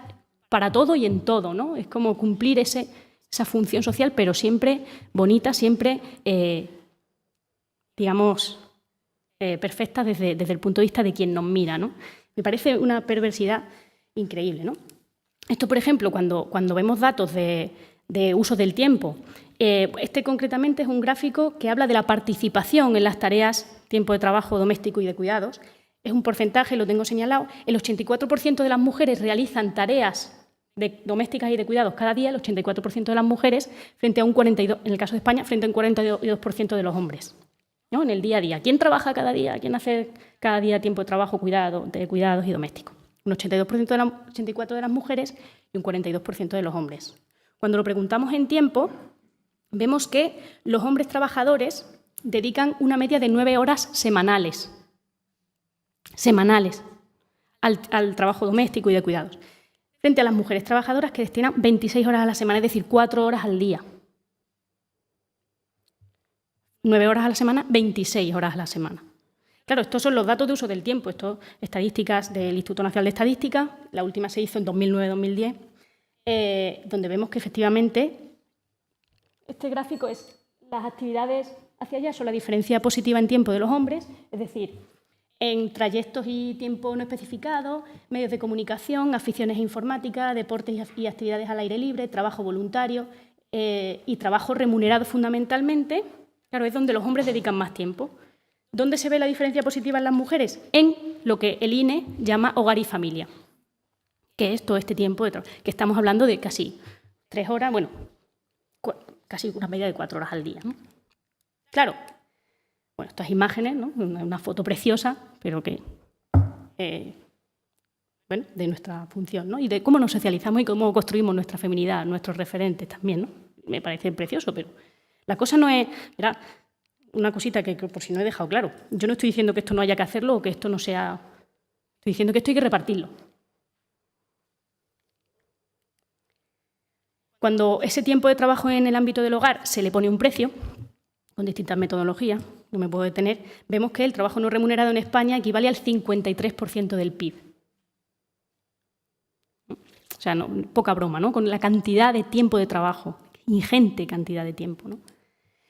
para todo y en todo, ¿no? Es como cumplir esa función social, pero siempre bonita, siempre, digamos, perfecta desde el punto de vista de quien nos mira, ¿no? Me parece una perversidad increíble, ¿no? Esto, por ejemplo, cuando vemos datos de uso del tiempo, concretamente es un gráfico que habla de la participación en las tareas, tiempo de trabajo doméstico y de cuidados. Es un porcentaje, lo tengo señalado. El 84% de las mujeres realizan tareas domésticas y de cuidados cada día, el 84% de las mujeres, frente a un 42%, en el caso de España, frente a un 42% de los hombres, ¿no? En el día a día. ¿Quién trabaja cada día? ¿Quién hace cada día tiempo de trabajo, de cuidados y domésticos? Un 84% de las mujeres y un 42% de los hombres. Cuando lo preguntamos en tiempo, vemos que los hombres trabajadores dedican una media de 9 horas semanales al trabajo doméstico y de cuidados, frente a las mujeres trabajadoras que destinan 26 horas a la semana, es decir, 4 horas al día. 9 horas a la semana, 26 horas a la semana. Claro, estos son los datos de uso del tiempo, estos estadísticas del Instituto Nacional de Estadística, la última se hizo en 2009-2010, donde vemos que efectivamente este gráfico es las actividades hacia allá, son la diferencia positiva en tiempo de los hombres, es decir, en trayectos y tiempo no especificado, medios de comunicación, aficiones informáticas, deportes y actividades al aire libre, trabajo voluntario y trabajo remunerado fundamentalmente. Claro, es donde los hombres dedican más tiempo. ¿Dónde se ve la diferencia positiva en las mujeres? En lo que el INE llama hogar y familia, que es todo este tiempo de trabajo, que estamos hablando de casi 3 horas, bueno, casi una media de 4 horas al día, ¿no? Claro, bueno, estas imágenes, ¿no? Una foto preciosa, pero que, bueno, de nuestra función, ¿no? Y de cómo nos socializamos y cómo construimos nuestra feminidad, nuestros referentes también, ¿no? Me parece precioso, pero la cosa no es... Mirad, una cosita que por si no he dejado claro. Yo no estoy diciendo que esto no haya que hacerlo o que esto no sea... Estoy diciendo que esto hay que repartirlo. Cuando ese tiempo de trabajo en el ámbito del hogar se le pone un precio, con distintas metodologías, no me puedo detener, vemos que el trabajo no remunerado en España equivale al 53% del PIB. O sea, no, poca broma, ¿no? Con la cantidad de tiempo de trabajo, ingente cantidad de tiempo, ¿no?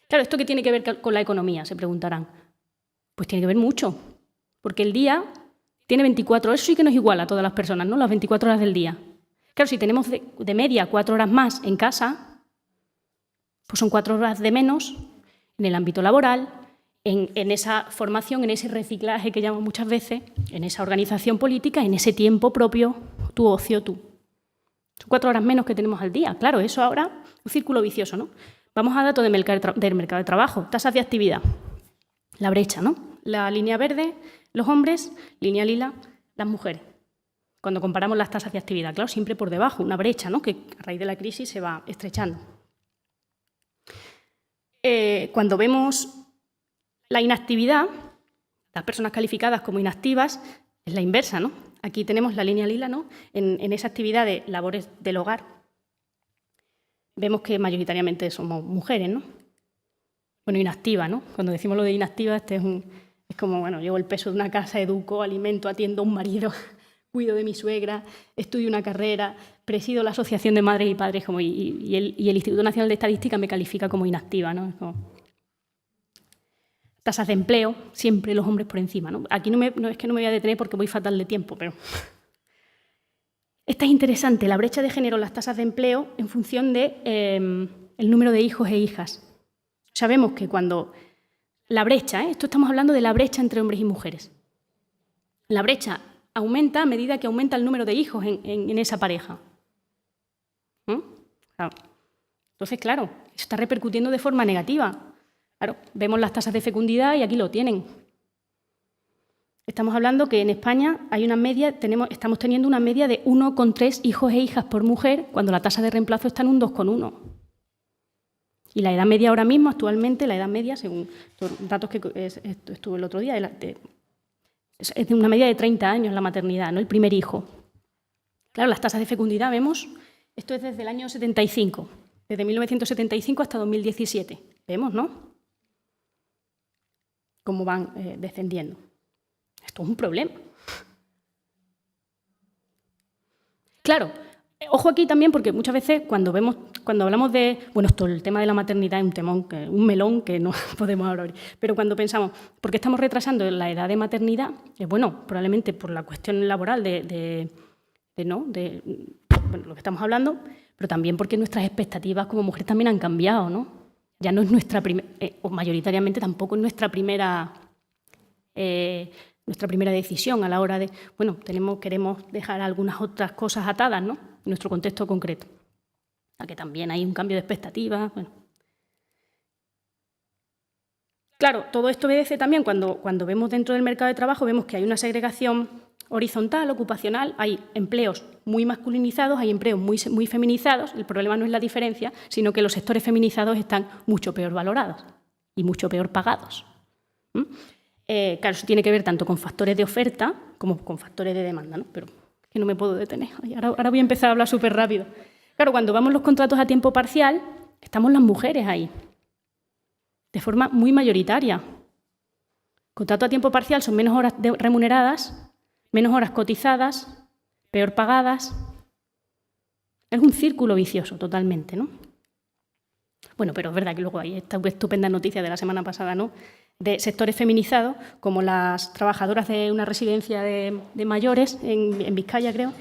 Claro, ¿esto qué tiene que ver con la economía?, se preguntarán. Pues tiene que ver mucho, porque el día tiene 24 horas, eso sí que nos iguala a todas las personas, ¿no? Las 24 horas del día. Claro, si tenemos de media 4 horas más en casa, pues son 4 horas de menos en el ámbito laboral, en esa formación, en ese reciclaje que llamo muchas veces, en esa organización política, en ese tiempo propio, tu ocio, tú. Son 4 horas menos que tenemos al día. Claro, eso ahora, un círculo vicioso, ¿no? Vamos a datos del mercado de trabajo, tasas de actividad, la brecha, ¿no? La línea verde, los hombres, línea lila, las mujeres. Cuando comparamos las tasas de actividad, claro, siempre por debajo, una brecha, ¿no? Que a raíz de la crisis se va estrechando. Cuando vemos la inactividad, las personas calificadas como inactivas, es la inversa, ¿no? Aquí tenemos la línea lila, ¿no? En esa actividad de labores del hogar, vemos que mayoritariamente somos mujeres, ¿no? Bueno, inactiva, ¿no? Cuando decimos lo de inactiva, es como, bueno, llevo el peso de una casa, educo, alimento, atiendo a un marido, cuido de mi suegra, estudio una carrera, presido la Asociación de Madres y Padres, y el Instituto Nacional de Estadística me califica como inactiva, ¿no? Tasas de empleo, siempre los hombres por encima, ¿no? Aquí no es que no me voy a detener porque voy fatal de tiempo, pero... Esta es interesante, la brecha de género en las tasas de empleo en función de el número de hijos e hijas. Sabemos que cuando la brecha, esto estamos hablando de la brecha entre hombres y mujeres, la brecha aumenta a medida que aumenta el número de hijos en esa pareja. Claro. Entonces, claro, eso está repercutiendo de forma negativa. Claro, vemos las tasas de fecundidad y aquí lo tienen. Estamos hablando que en España hay una media, estamos teniendo una media de 1,3 hijos e hijas por mujer, cuando la tasa de reemplazo está en un 2,1. Y la edad media ahora mismo, actualmente, la edad media, según los datos que estuve el otro día, es de una media de 30 años la maternidad, ¿no? El primer hijo. Claro, las tasas de fecundidad, vemos, esto es desde el año 75, desde 1975 hasta 2017. Vemos, ¿no? Cómo van descendiendo. Esto es un problema. Claro, ojo aquí también porque muchas veces cuando hablamos de... Bueno, esto, el tema de la maternidad es un melón que no podemos abrir. Pero cuando pensamos, ¿por qué estamos retrasando la edad de maternidad? Bueno, probablemente por la cuestión laboral bueno, lo que estamos hablando, pero también porque nuestras expectativas como mujeres también han cambiado, ¿no? Ya no es nuestra primera... o mayoritariamente tampoco es nuestra primera decisión a la hora de, bueno, queremos dejar algunas otras cosas atadas, ¿no? En nuestro contexto concreto. A que también hay un cambio de expectativas, bueno. Claro, todo esto obedece también, cuando vemos dentro del mercado de trabajo, vemos que hay una segregación horizontal, ocupacional, hay empleos muy masculinizados, hay empleos muy feminizados. El problema no es la diferencia, sino que los sectores feminizados están mucho peor valorados. y mucho peor pagados. Claro, eso tiene que ver tanto con factores de oferta como con factores de demanda, ¿no? Pero es que no me puedo detener. Ahora voy a empezar a hablar súper rápido. Claro, cuando vamos los contratos a tiempo parcial, estamos las mujeres ahí, de forma muy mayoritaria. Contrato a tiempo parcial son menos horas remuneradas, menos horas cotizadas, peor pagadas. Es un círculo vicioso totalmente, ¿no? Bueno, pero es verdad que luego hay esta estupenda noticia de la semana pasada, ¿no?, de sectores feminizados, como las trabajadoras de una residencia de mayores en Vizcaya, creo,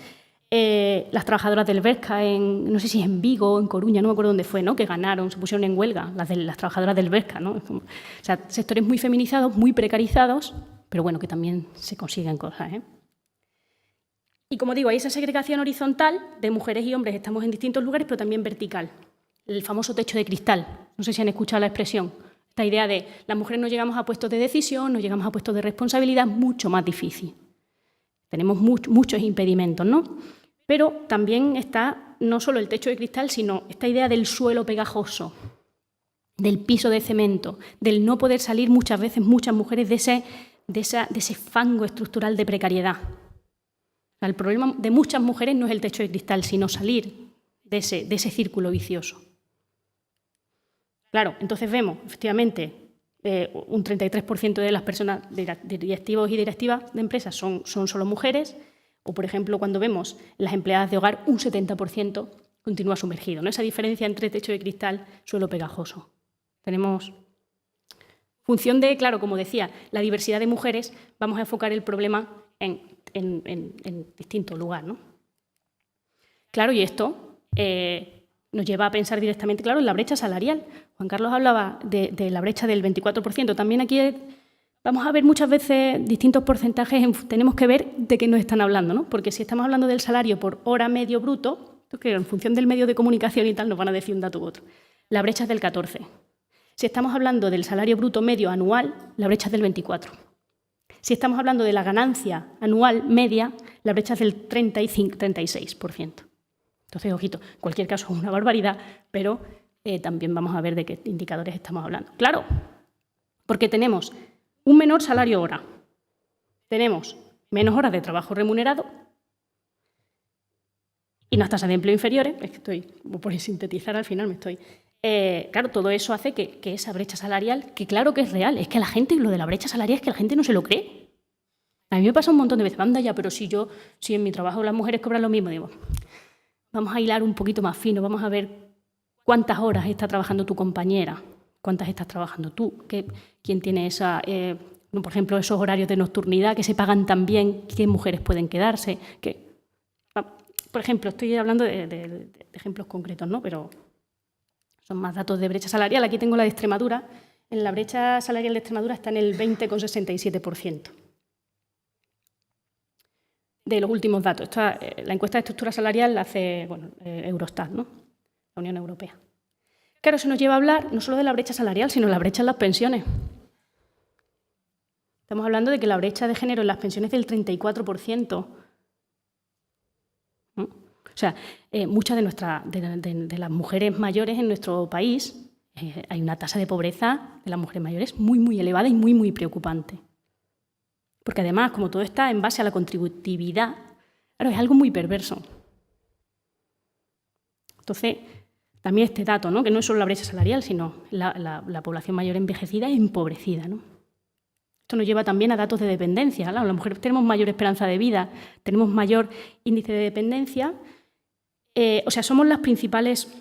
las trabajadoras del Berca, no sé si es en Vigo o en Coruña, no me acuerdo dónde fue, ¿no?, que ganaron, se pusieron en huelga, las trabajadoras del Berca, ¿no? O sea, sectores muy feminizados, muy precarizados, pero bueno, que también se consiguen cosas, ¿eh? Y como digo, hay esa segregación horizontal de mujeres y hombres, estamos en distintos lugares, pero también vertical. El famoso techo de cristal, no sé si han escuchado la expresión. Esta idea de las mujeres no llegamos a puestos de decisión, no llegamos a puestos de responsabilidad, mucho más difícil. Tenemos muchos impedimentos, ¿no? Pero también está no solo el techo de cristal, sino esta idea del suelo pegajoso, del piso de cemento, del no poder salir muchas veces, muchas mujeres, de ese fango estructural de precariedad. El problema de muchas mujeres no es el techo de cristal, sino salir de ese círculo vicioso. Claro, entonces vemos, efectivamente, un 33% de las personas directivos y directivas de empresas son solo mujeres, o, por ejemplo, cuando vemos las empleadas de hogar, un 70% continúa sumergido, ¿no? Esa diferencia entre techo de cristal, suelo pegajoso. Tenemos función de, claro, como decía, la diversidad de mujeres, vamos a enfocar el problema en distintos lugares, ¿no? Claro, y esto nos lleva a pensar directamente, claro, en la brecha salarial. Juan Carlos hablaba de la brecha del 24%. También aquí vamos a ver muchas veces distintos porcentajes, tenemos que ver de qué nos están hablando, ¿no? Porque si estamos hablando del salario por hora medio bruto, que en función del medio de comunicación y tal nos van a decir un dato u otro, la brecha es del 14%. Si estamos hablando del salario bruto medio anual, la brecha es del 24%. Si estamos hablando de la ganancia anual media, la brecha es del 36%. Entonces, ojito, en cualquier caso es una barbaridad, pero también vamos a ver de qué indicadores estamos hablando. Claro, porque tenemos un menor salario hora, tenemos menos horas de trabajo remunerado y unas tasas de empleo inferiores, es que estoy, por sintetizar al final me estoy... claro, todo eso hace que esa brecha salarial, que claro que es real, es que a la gente, lo de la brecha salarial es que la gente no se lo cree. A mí me pasa un montón de veces, anda ya, pero si en mi trabajo las mujeres cobran lo mismo, digo, vamos a hilar un poquito más fino, vamos a ver cuántas horas está trabajando tu compañera, cuántas estás trabajando tú, quién tiene por ejemplo, esos horarios de nocturnidad que se pagan tan bien, qué mujeres pueden quedarse. Por ejemplo, estoy hablando de ejemplos concretos, ¿no? Pero son más datos de brecha salarial. Aquí tengo la de Extremadura. En la brecha salarial de Extremadura está en el 20,67%. De los últimos datos. La encuesta de estructura salarial la hace Eurostat, ¿no?, la Unión Europea. Claro, eso nos lleva a hablar no solo de la brecha salarial, sino de la brecha en las pensiones. Estamos hablando de que la brecha de género en las pensiones es del 34%. ¿No? O sea, muchas de las mujeres mayores en nuestro país, hay una tasa de pobreza de las mujeres mayores muy, muy elevada y muy, muy preocupante. Porque además, como todo está en base a la contributividad, claro, es algo muy perverso. Entonces, también este dato, ¿no?, que no es solo la brecha salarial, sino la población mayor envejecida y empobrecida, ¿no? Esto nos lleva también a datos de dependencia. Claro, las mujeres tenemos mayor esperanza de vida, tenemos mayor índice de dependencia, somos las principales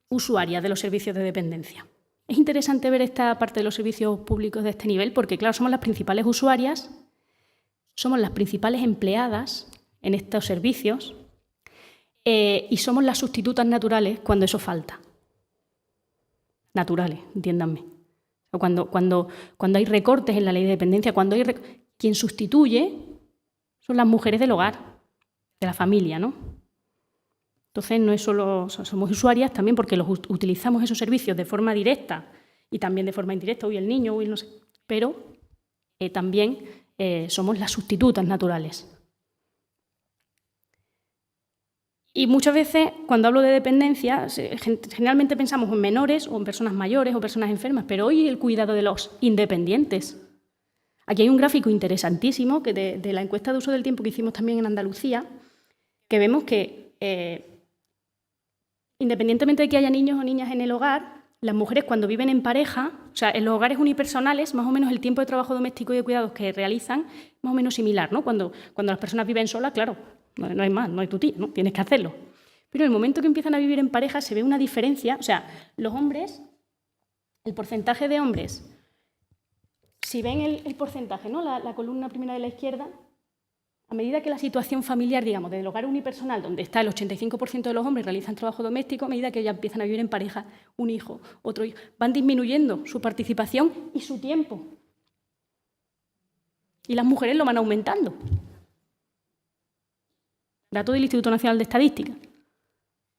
usuarias de los servicios de dependencia. Es interesante ver esta parte de los servicios públicos de este nivel porque, claro, somos las principales usuarias, somos las principales empleadas en estos servicios y somos las sustitutas naturales cuando eso falta. Naturales, entiéndanme. Cuando hay recortes en la ley de dependencia, quien sustituye son las mujeres del hogar, de la familia, ¿no? Entonces, no es solo somos usuarias también porque utilizamos esos servicios de forma directa y también de forma indirecta, el niño, no sé, pero también somos las sustitutas naturales. Y muchas veces, cuando hablo de dependencia, generalmente pensamos en menores o en personas mayores o personas enfermas, pero hoy el cuidado de los independientes. Aquí hay un gráfico interesantísimo que de la encuesta de uso del tiempo que hicimos también en Andalucía, que vemos que, independientemente de que haya niños o niñas en el hogar, las mujeres cuando viven en pareja, o sea, en los hogares unipersonales, más o menos el tiempo de trabajo doméstico y de cuidados que realizan es más o menos similar, ¿no? Cuando las personas viven solas, claro, no hay más, no hay tu tía, ¿no? Tienes que hacerlo. Pero en el momento que empiezan a vivir en pareja se ve una diferencia, o sea, los hombres, el porcentaje de hombres, si ven el porcentaje, ¿no? La columna primera de la izquierda, a medida que la situación familiar, digamos, del hogar unipersonal, donde está el 85% de los hombres realizan trabajo doméstico, a medida que ya empiezan a vivir en pareja, un hijo, otro hijo, van disminuyendo su participación y su tiempo. Y las mujeres lo van aumentando. Dato del Instituto Nacional de Estadística.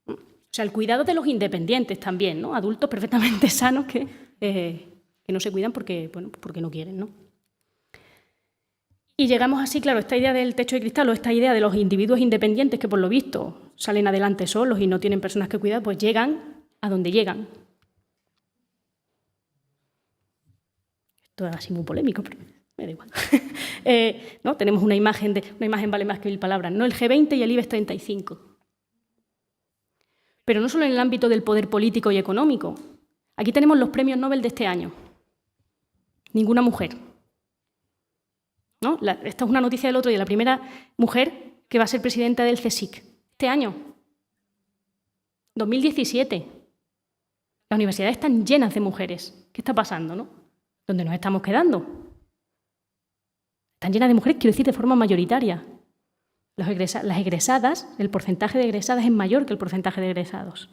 O sea, el cuidado de los independientes también, ¿no? Adultos perfectamente sanos que no se cuidan porque no quieren, ¿no? Y llegamos así, claro, esta idea del techo de cristal o esta idea de los individuos independientes que por lo visto salen adelante solos y no tienen personas que cuidar, pues llegan a donde llegan. Esto es así muy polémico, pero me da igual. ¿No? Tenemos una imagen vale más que 1000 palabras, ¿no? El G20 y el IBEX 35. Pero no solo en el ámbito del poder político y económico. Aquí tenemos los premios Nobel de este año. Ninguna mujer. ¿No? Esta es una noticia del otro día, la primera mujer que va a ser presidenta del CSIC. Este año, 2017. Las universidades están llenas de mujeres. ¿Qué está pasando, no? ¿Dónde nos estamos quedando? Están llenas de mujeres, quiero decir, de forma mayoritaria. Las egresadas, el porcentaje de egresadas es mayor que el porcentaje de egresados.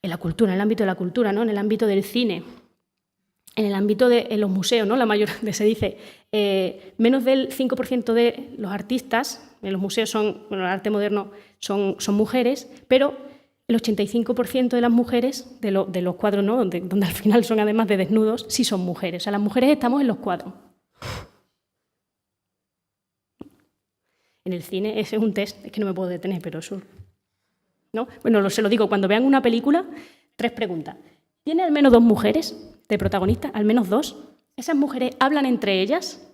En la cultura, en el ámbito de la cultura, ¿no? En el ámbito del cine. En el ámbito de los museos, ¿no? La mayor, se dice, menos del 5% de los artistas en los museos el arte moderno son mujeres, pero el 85% de las mujeres de los cuadros, ¿no? donde al final son además de desnudos, sí son mujeres. O sea, las mujeres estamos en los cuadros. En el cine, ese es un test, es que no me puedo detener, pero eso, ¿no? Bueno, se lo digo, cuando vean una película, 3 preguntas. ¿Tiene al menos 2 mujeres de protagonistas? ¿Al menos 2? ¿Esas mujeres hablan entre ellas?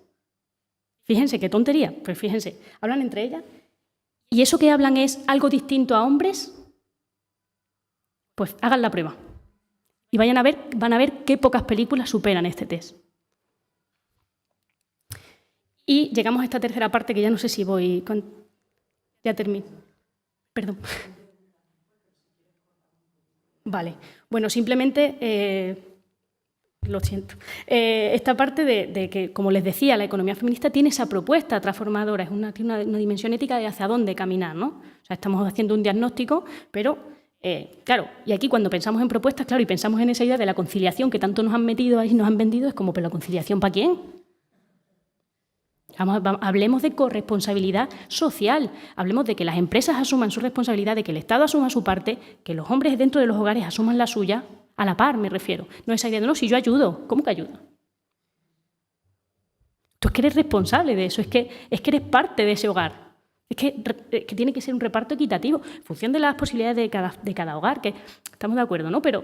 Fíjense, qué tontería, pues fíjense, hablan entre ellas. ¿Y eso que hablan es algo distinto a hombres? Pues hagan la prueba. Y van a ver qué pocas películas superan este test. Y llegamos a esta tercera parte que ya no sé si voy... Ya termino. Perdón. Vale. Bueno, simplemente... Lo siento. Esta parte de que, como les decía, la economía feminista tiene esa propuesta transformadora, tiene una dimensión ética de hacia dónde caminar, ¿no? O sea, estamos haciendo un diagnóstico, pero, claro, y aquí cuando pensamos en propuestas, claro, y pensamos en esa idea de la conciliación que tanto nos han metido ahí, nos han vendido, es como, ¿pero la conciliación para quién? Hablemos de corresponsabilidad social, hablemos de que las empresas asuman su responsabilidad, de que el Estado asuma su parte, que los hombres dentro de los hogares asuman la suya, a la par me refiero. No esa idea de, no, si yo ayudo, ¿cómo que ayudo? Tú es que eres responsable de eso, es que eres parte de ese hogar. Es que tiene que ser un reparto equitativo, en función de las posibilidades de cada hogar, que estamos de acuerdo, ¿no? Pero,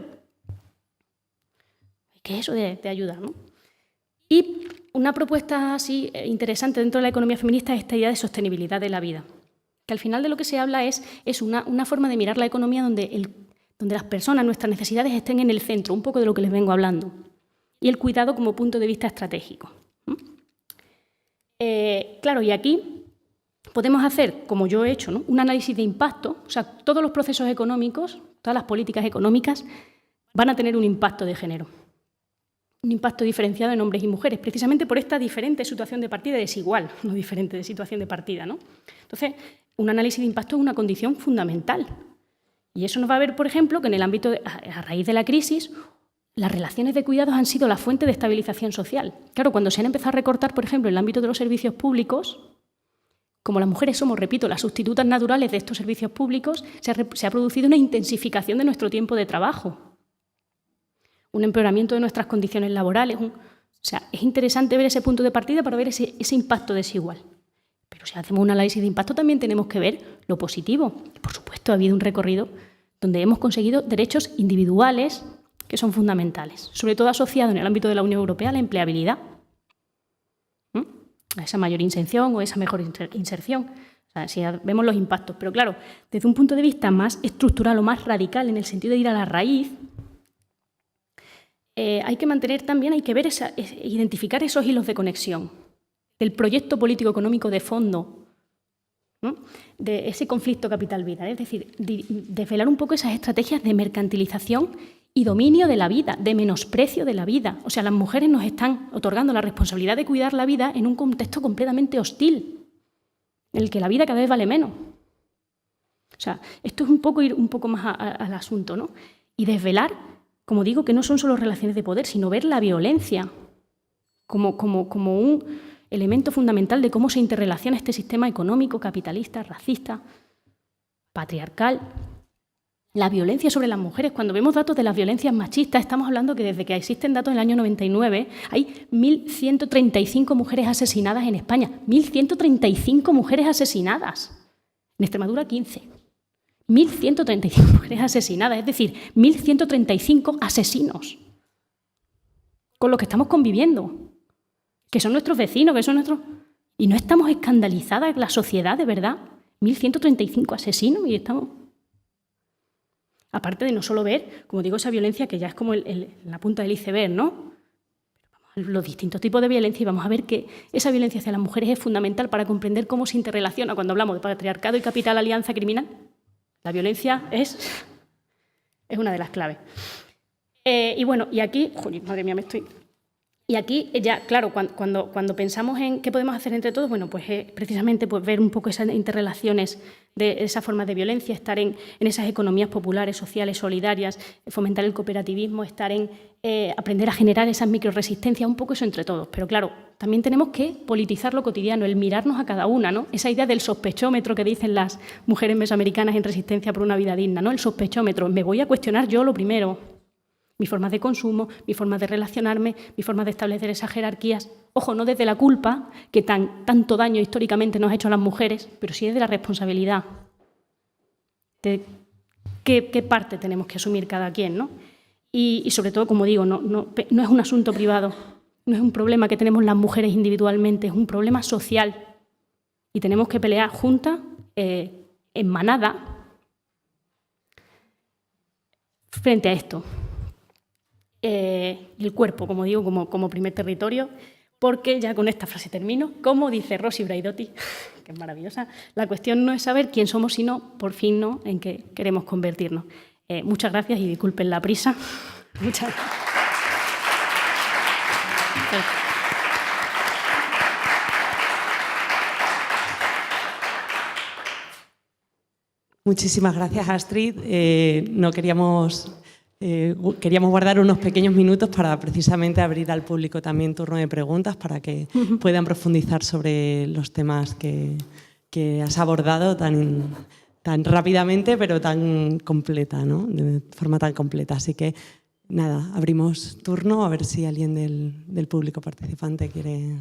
¿qué es eso de ayudar, no? Y una propuesta así interesante dentro de la economía feminista es esta idea de sostenibilidad de la vida, que al final de lo que se habla es una forma de mirar la economía donde las personas, nuestras necesidades estén en el centro, un poco de lo que les vengo hablando, y el cuidado como punto de vista estratégico. Claro, y aquí podemos hacer, como yo he hecho, ¿no? Un análisis de impacto, o sea, todos los procesos económicos, todas las políticas económicas van a tener un impacto de género. Un impacto diferenciado en hombres y mujeres, precisamente por esta diferente situación de partida, desigual, no diferente de situación de partida, ¿no? Entonces, un análisis de impacto es una condición fundamental. Y eso nos va a ver, por ejemplo, que en el ámbito, a raíz de la crisis, las relaciones de cuidados han sido la fuente de estabilización social. Claro, cuando se han empezado a recortar, por ejemplo, en el ámbito de los servicios públicos, como las mujeres somos, repito, las sustitutas naturales de estos servicios públicos, se ha producido una intensificación de nuestro tiempo de trabajo. Un empeoramiento de nuestras condiciones laborales. O sea, es interesante ver ese punto de partida para ver ese impacto desigual. Pero Pero si hacemos un análisis de impacto también tenemos que ver lo positivo. Por supuesto, ha habido un recorrido donde hemos conseguido derechos individuales que son fundamentales, sobre todo asociado en el ámbito de la Unión Europea a la empleabilidad, a esa mayor inserción o esa mejor inserción. O sea, si vemos los impactos. Pero claro, desde un punto de vista más estructural o más radical, en el sentido de ir a la raíz, hay que mantener también, hay que ver identificar esos hilos de conexión del proyecto político-económico de fondo, ¿no?, de ese conflicto capital-vida. Es decir, desvelar un poco esas estrategias de mercantilización y dominio de la vida, de menosprecio de la vida. O sea, las mujeres nos están otorgando la responsabilidad de cuidar la vida en un contexto completamente hostil, en el que la vida cada vez vale menos. O sea, esto es un poco ir un poco más al asunto, ¿no? Y desvelar, como digo, que no son solo relaciones de poder, sino ver la violencia como un elemento fundamental de cómo se interrelaciona este sistema económico, capitalista, racista, patriarcal. La violencia sobre las mujeres. Cuando vemos datos de las violencias machistas, estamos hablando que desde que existen datos en el año 99 hay 1.135 mujeres asesinadas en España. 1.135 mujeres asesinadas. En Extremadura, 15. 1.135 mujeres asesinadas, es decir, 1.135 asesinos con los que estamos conviviendo, que son nuestros vecinos, que son nuestros... Y no estamos escandalizadas en la sociedad, de verdad. 1.135 asesinos y estamos... Aparte de no solo ver, como digo, esa violencia que ya es como la punta del iceberg, ¿no? Vamos a ver los distintos tipos de violencia y vamos a ver que esa violencia hacia las mujeres es fundamental para comprender cómo se interrelaciona cuando hablamos de patriarcado y capital, alianza criminal. La violencia es una de las claves. Y bueno, y aquí... Joder, madre mía, me estoy... Y aquí ya, claro, cuando pensamos en qué podemos hacer entre todos, bueno, pues precisamente pues, ver un poco esas interrelaciones de esas formas de violencia, estar en esas economías populares, sociales, solidarias, fomentar el cooperativismo, estar en aprender a generar esas microresistencias, un poco eso entre todos. Pero claro, también tenemos que politizar lo cotidiano, el mirarnos a cada una, ¿no? Esa idea del sospechómetro que dicen las mujeres mesoamericanas en Resistencia por una vida digna, ¿no? El sospechómetro, me voy a cuestionar yo lo primero. Mi forma de consumo, mi forma de relacionarme, mi forma de establecer esas jerarquías. Ojo, no desde la culpa, que tanto daño históricamente nos ha hecho a las mujeres, pero sí desde la responsabilidad. De qué parte tenemos que asumir cada quien, ¿no? Y sobre todo, como digo, no es un asunto privado, no es un problema que tenemos las mujeres individualmente, es un problema social. Y tenemos que pelear juntas, en manada, frente a esto. El cuerpo, como digo, como primer territorio, porque ya con esta frase termino, como dice Rosy Braidotti, que es maravillosa, la cuestión no es saber quién somos, sino, por fin, ¿no?, en qué queremos convertirnos. Muchas gracias y disculpen la prisa. Muchas gracias. Muchísimas gracias, Astrid. Queríamos guardar unos pequeños minutos para precisamente abrir al público también turno de preguntas para que puedan profundizar sobre los temas que has abordado tan rápidamente, pero tan completa, ¿no? De forma tan completa. Así que, nada, abrimos turno a ver si alguien del público participante quiere...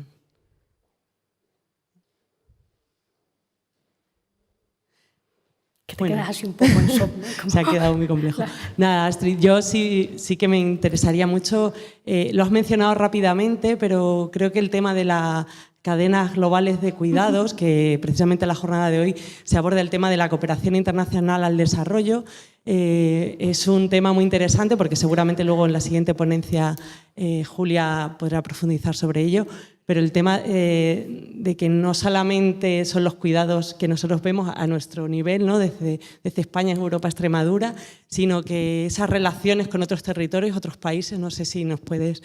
Que te quedas así un poco en shock, ¿no? Como... Se ha quedado muy complejo. Nada, Astrid, yo sí que me interesaría mucho, lo has mencionado rápidamente, pero creo que el tema de las cadenas globales de cuidados, que precisamente en la jornada de hoy se aborda el tema de la cooperación internacional al desarrollo, es un tema muy interesante porque seguramente luego en la siguiente ponencia Julia podrá profundizar sobre ello. Pero el tema de que no solamente son los cuidados que nosotros vemos a nuestro nivel, ¿no?, desde España, Europa, Extremadura, sino que esas relaciones con otros territorios, otros países, no sé si nos puedes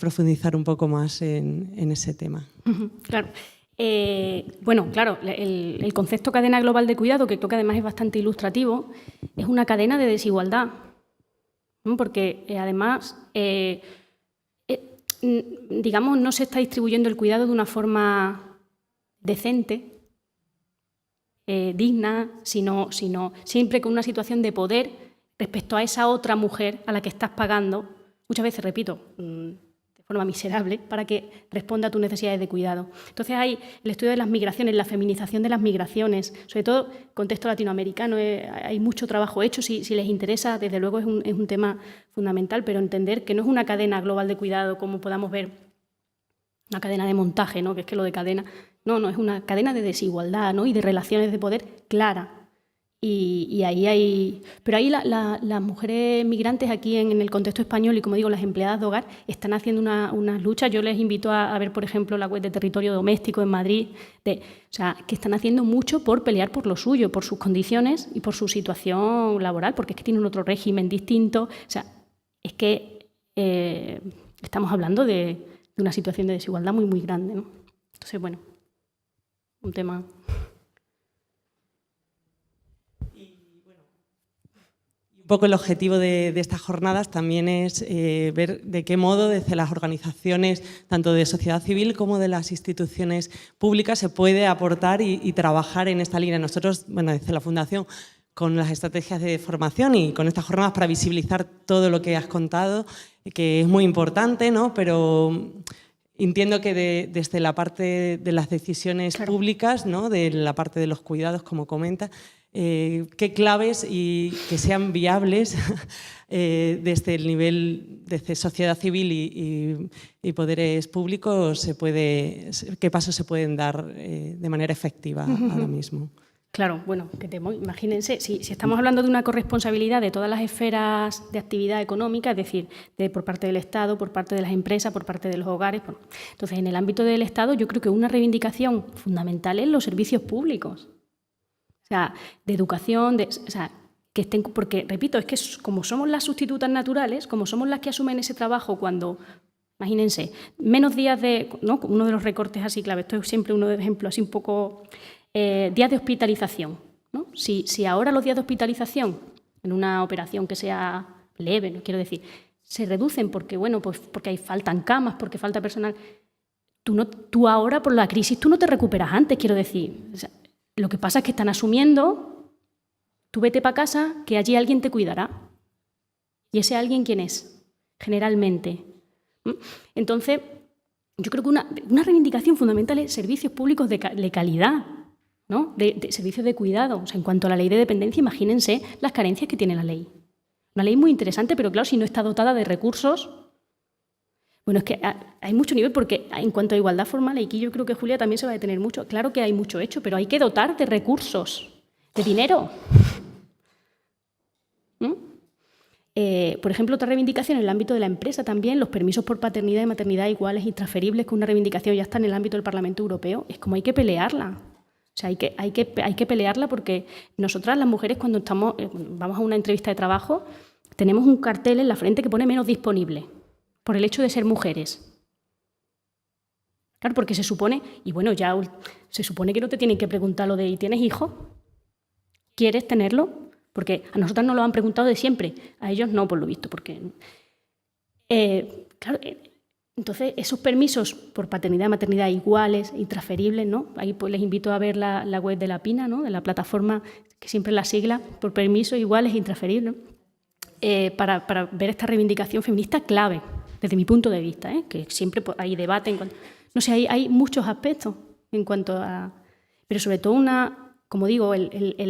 profundizar un poco más en ese tema. Claro. Bueno, claro, el concepto cadena global de cuidado, que creo que además es bastante ilustrativo, es una cadena de desigualdad, ¿no? Porque además... digamos, no se está distribuyendo el cuidado de una forma decente, digna, sino siempre con una situación de poder respecto a esa otra mujer a la que estás pagando, muchas veces, repito, de forma miserable para que responda a tus necesidades de cuidado. Entonces hay el estudio de las migraciones, la feminización de las migraciones, sobre todo contexto latinoamericano, hay mucho trabajo hecho, si les interesa, desde luego es un tema fundamental, pero entender que no es una cadena global de cuidado como podamos ver, una cadena de montaje, ¿no? Que es que lo de cadena, no, es una cadena de desigualdad, ¿no? Y de relaciones de poder clara. Y ahí hay... Pero ahí las mujeres migrantes aquí en el contexto español y, como digo, las empleadas de hogar están haciendo unas luchas. Yo les invito a ver, por ejemplo, la web de Territorio Doméstico en Madrid, o sea, que están haciendo mucho por pelear por lo suyo, por sus condiciones y por su situación laboral, porque es que tienen otro régimen distinto. O sea, es que estamos hablando de una situación de desigualdad muy, muy grande, ¿no? Entonces, bueno, un tema... Un poco el objetivo de estas jornadas también es ver de qué modo desde las organizaciones, tanto de sociedad civil como de las instituciones públicas, se puede aportar y trabajar en esta línea. Nosotros, bueno, desde la Fundación, con las estrategias de formación y con estas jornadas para visibilizar todo lo que has contado, que es muy importante, ¿no? Pero entiendo que desde la parte de las decisiones públicas, ¿no? De la parte de los cuidados, como comentas, qué claves y que sean viables desde el nivel de sociedad civil y poderes públicos, qué pasos se pueden dar de manera efectiva ahora mismo. Claro, bueno, imagínense, si estamos hablando de una corresponsabilidad de todas las esferas de actividad económica, es decir, por parte del Estado, por parte de las empresas, por parte de los hogares, bueno, entonces en el ámbito del Estado yo creo que una reivindicación fundamental es los servicios públicos. O sea, de educación, que estén, porque, repito, es que como somos las sustitutas naturales, como somos las que asumen ese trabajo cuando, imagínense, menos días de, ¿no? Uno de los recortes así clave, esto es siempre uno de ejemplos así un poco, días de hospitalización, ¿no? Si ahora los días de hospitalización, en una operación que sea leve, no quiero decir, se reducen porque, bueno, pues porque faltan camas, porque falta personal, tú ahora por la crisis tú no te recuperas antes, quiero decir. O sea, lo que pasa es que están asumiendo, tú vete para casa, que allí alguien te cuidará. ¿Y ese alguien quién es? Generalmente. Entonces, yo creo que una reivindicación fundamental es servicios públicos de calidad, ¿no? De servicios de cuidado. O sea, en cuanto a la ley de dependencia, imagínense las carencias que tiene la ley. Una ley muy interesante, pero claro, si no está dotada de recursos... Bueno, es que hay mucho nivel porque en cuanto a igualdad formal, y aquí yo creo que Julia también se va a detener mucho. Claro que hay mucho hecho, pero hay que dotar de recursos, de dinero. Por ejemplo, otra reivindicación en el ámbito de la empresa también, los permisos por paternidad y maternidad iguales y transferibles, que una reivindicación ya está en el ámbito del Parlamento Europeo, es como hay que pelearla. O sea, hay que pelearla porque nosotras las mujeres cuando vamos a una entrevista de trabajo tenemos un cartel en la frente que pone menos disponible por el hecho de ser mujeres. Claro, porque se supone, y bueno, ya se supone que no te tienen que preguntar lo de ¿y tienes hijos? ¿Quieres tenerlo? Porque a nosotras nos lo han preguntado de siempre, a ellos no, por lo visto, porque... claro, entonces esos permisos por paternidad y maternidad iguales y transferibles, ¿no? Ahí pues les invito a ver la web de la PINA, ¿no? De la plataforma, que siempre es la sigla, por permisos iguales e intransferibles, ¿no? Para ver esta reivindicación feminista clave, desde mi punto de vista, que siempre hay debate. No sé, hay muchos aspectos en cuanto a... Pero sobre todo como digo,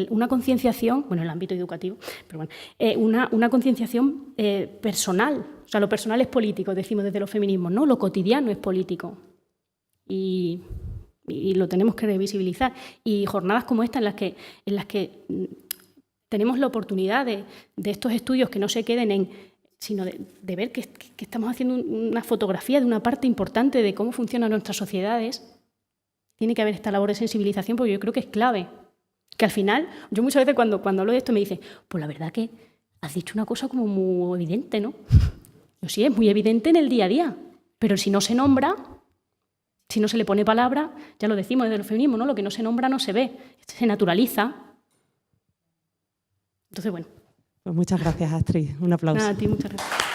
una concienciación, bueno, en el ámbito educativo, pero bueno, una concienciación personal. O sea, lo personal es político, decimos desde los feminismos, ¿no? Lo cotidiano es político. Y lo tenemos que revisibilizar. Y jornadas como esta en las que tenemos la oportunidad de estos estudios que no se queden sino de ver que estamos haciendo una fotografía de una parte importante de cómo funcionan nuestras sociedades. Tiene que haber esta labor de sensibilización porque yo creo que es clave. Que al final, yo muchas veces cuando hablo de esto me dicen, pues la verdad que has dicho una cosa como muy evidente, ¿no? Yo sí, es muy evidente en el día a día, pero si no se nombra, si no se le pone palabra, ya lo decimos desde el feminismo, ¿no? Lo que no se nombra no se ve, se naturaliza. Entonces, bueno. Pues muchas gracias, Astrid. Un aplauso. Nada, a ti, muchas gracias.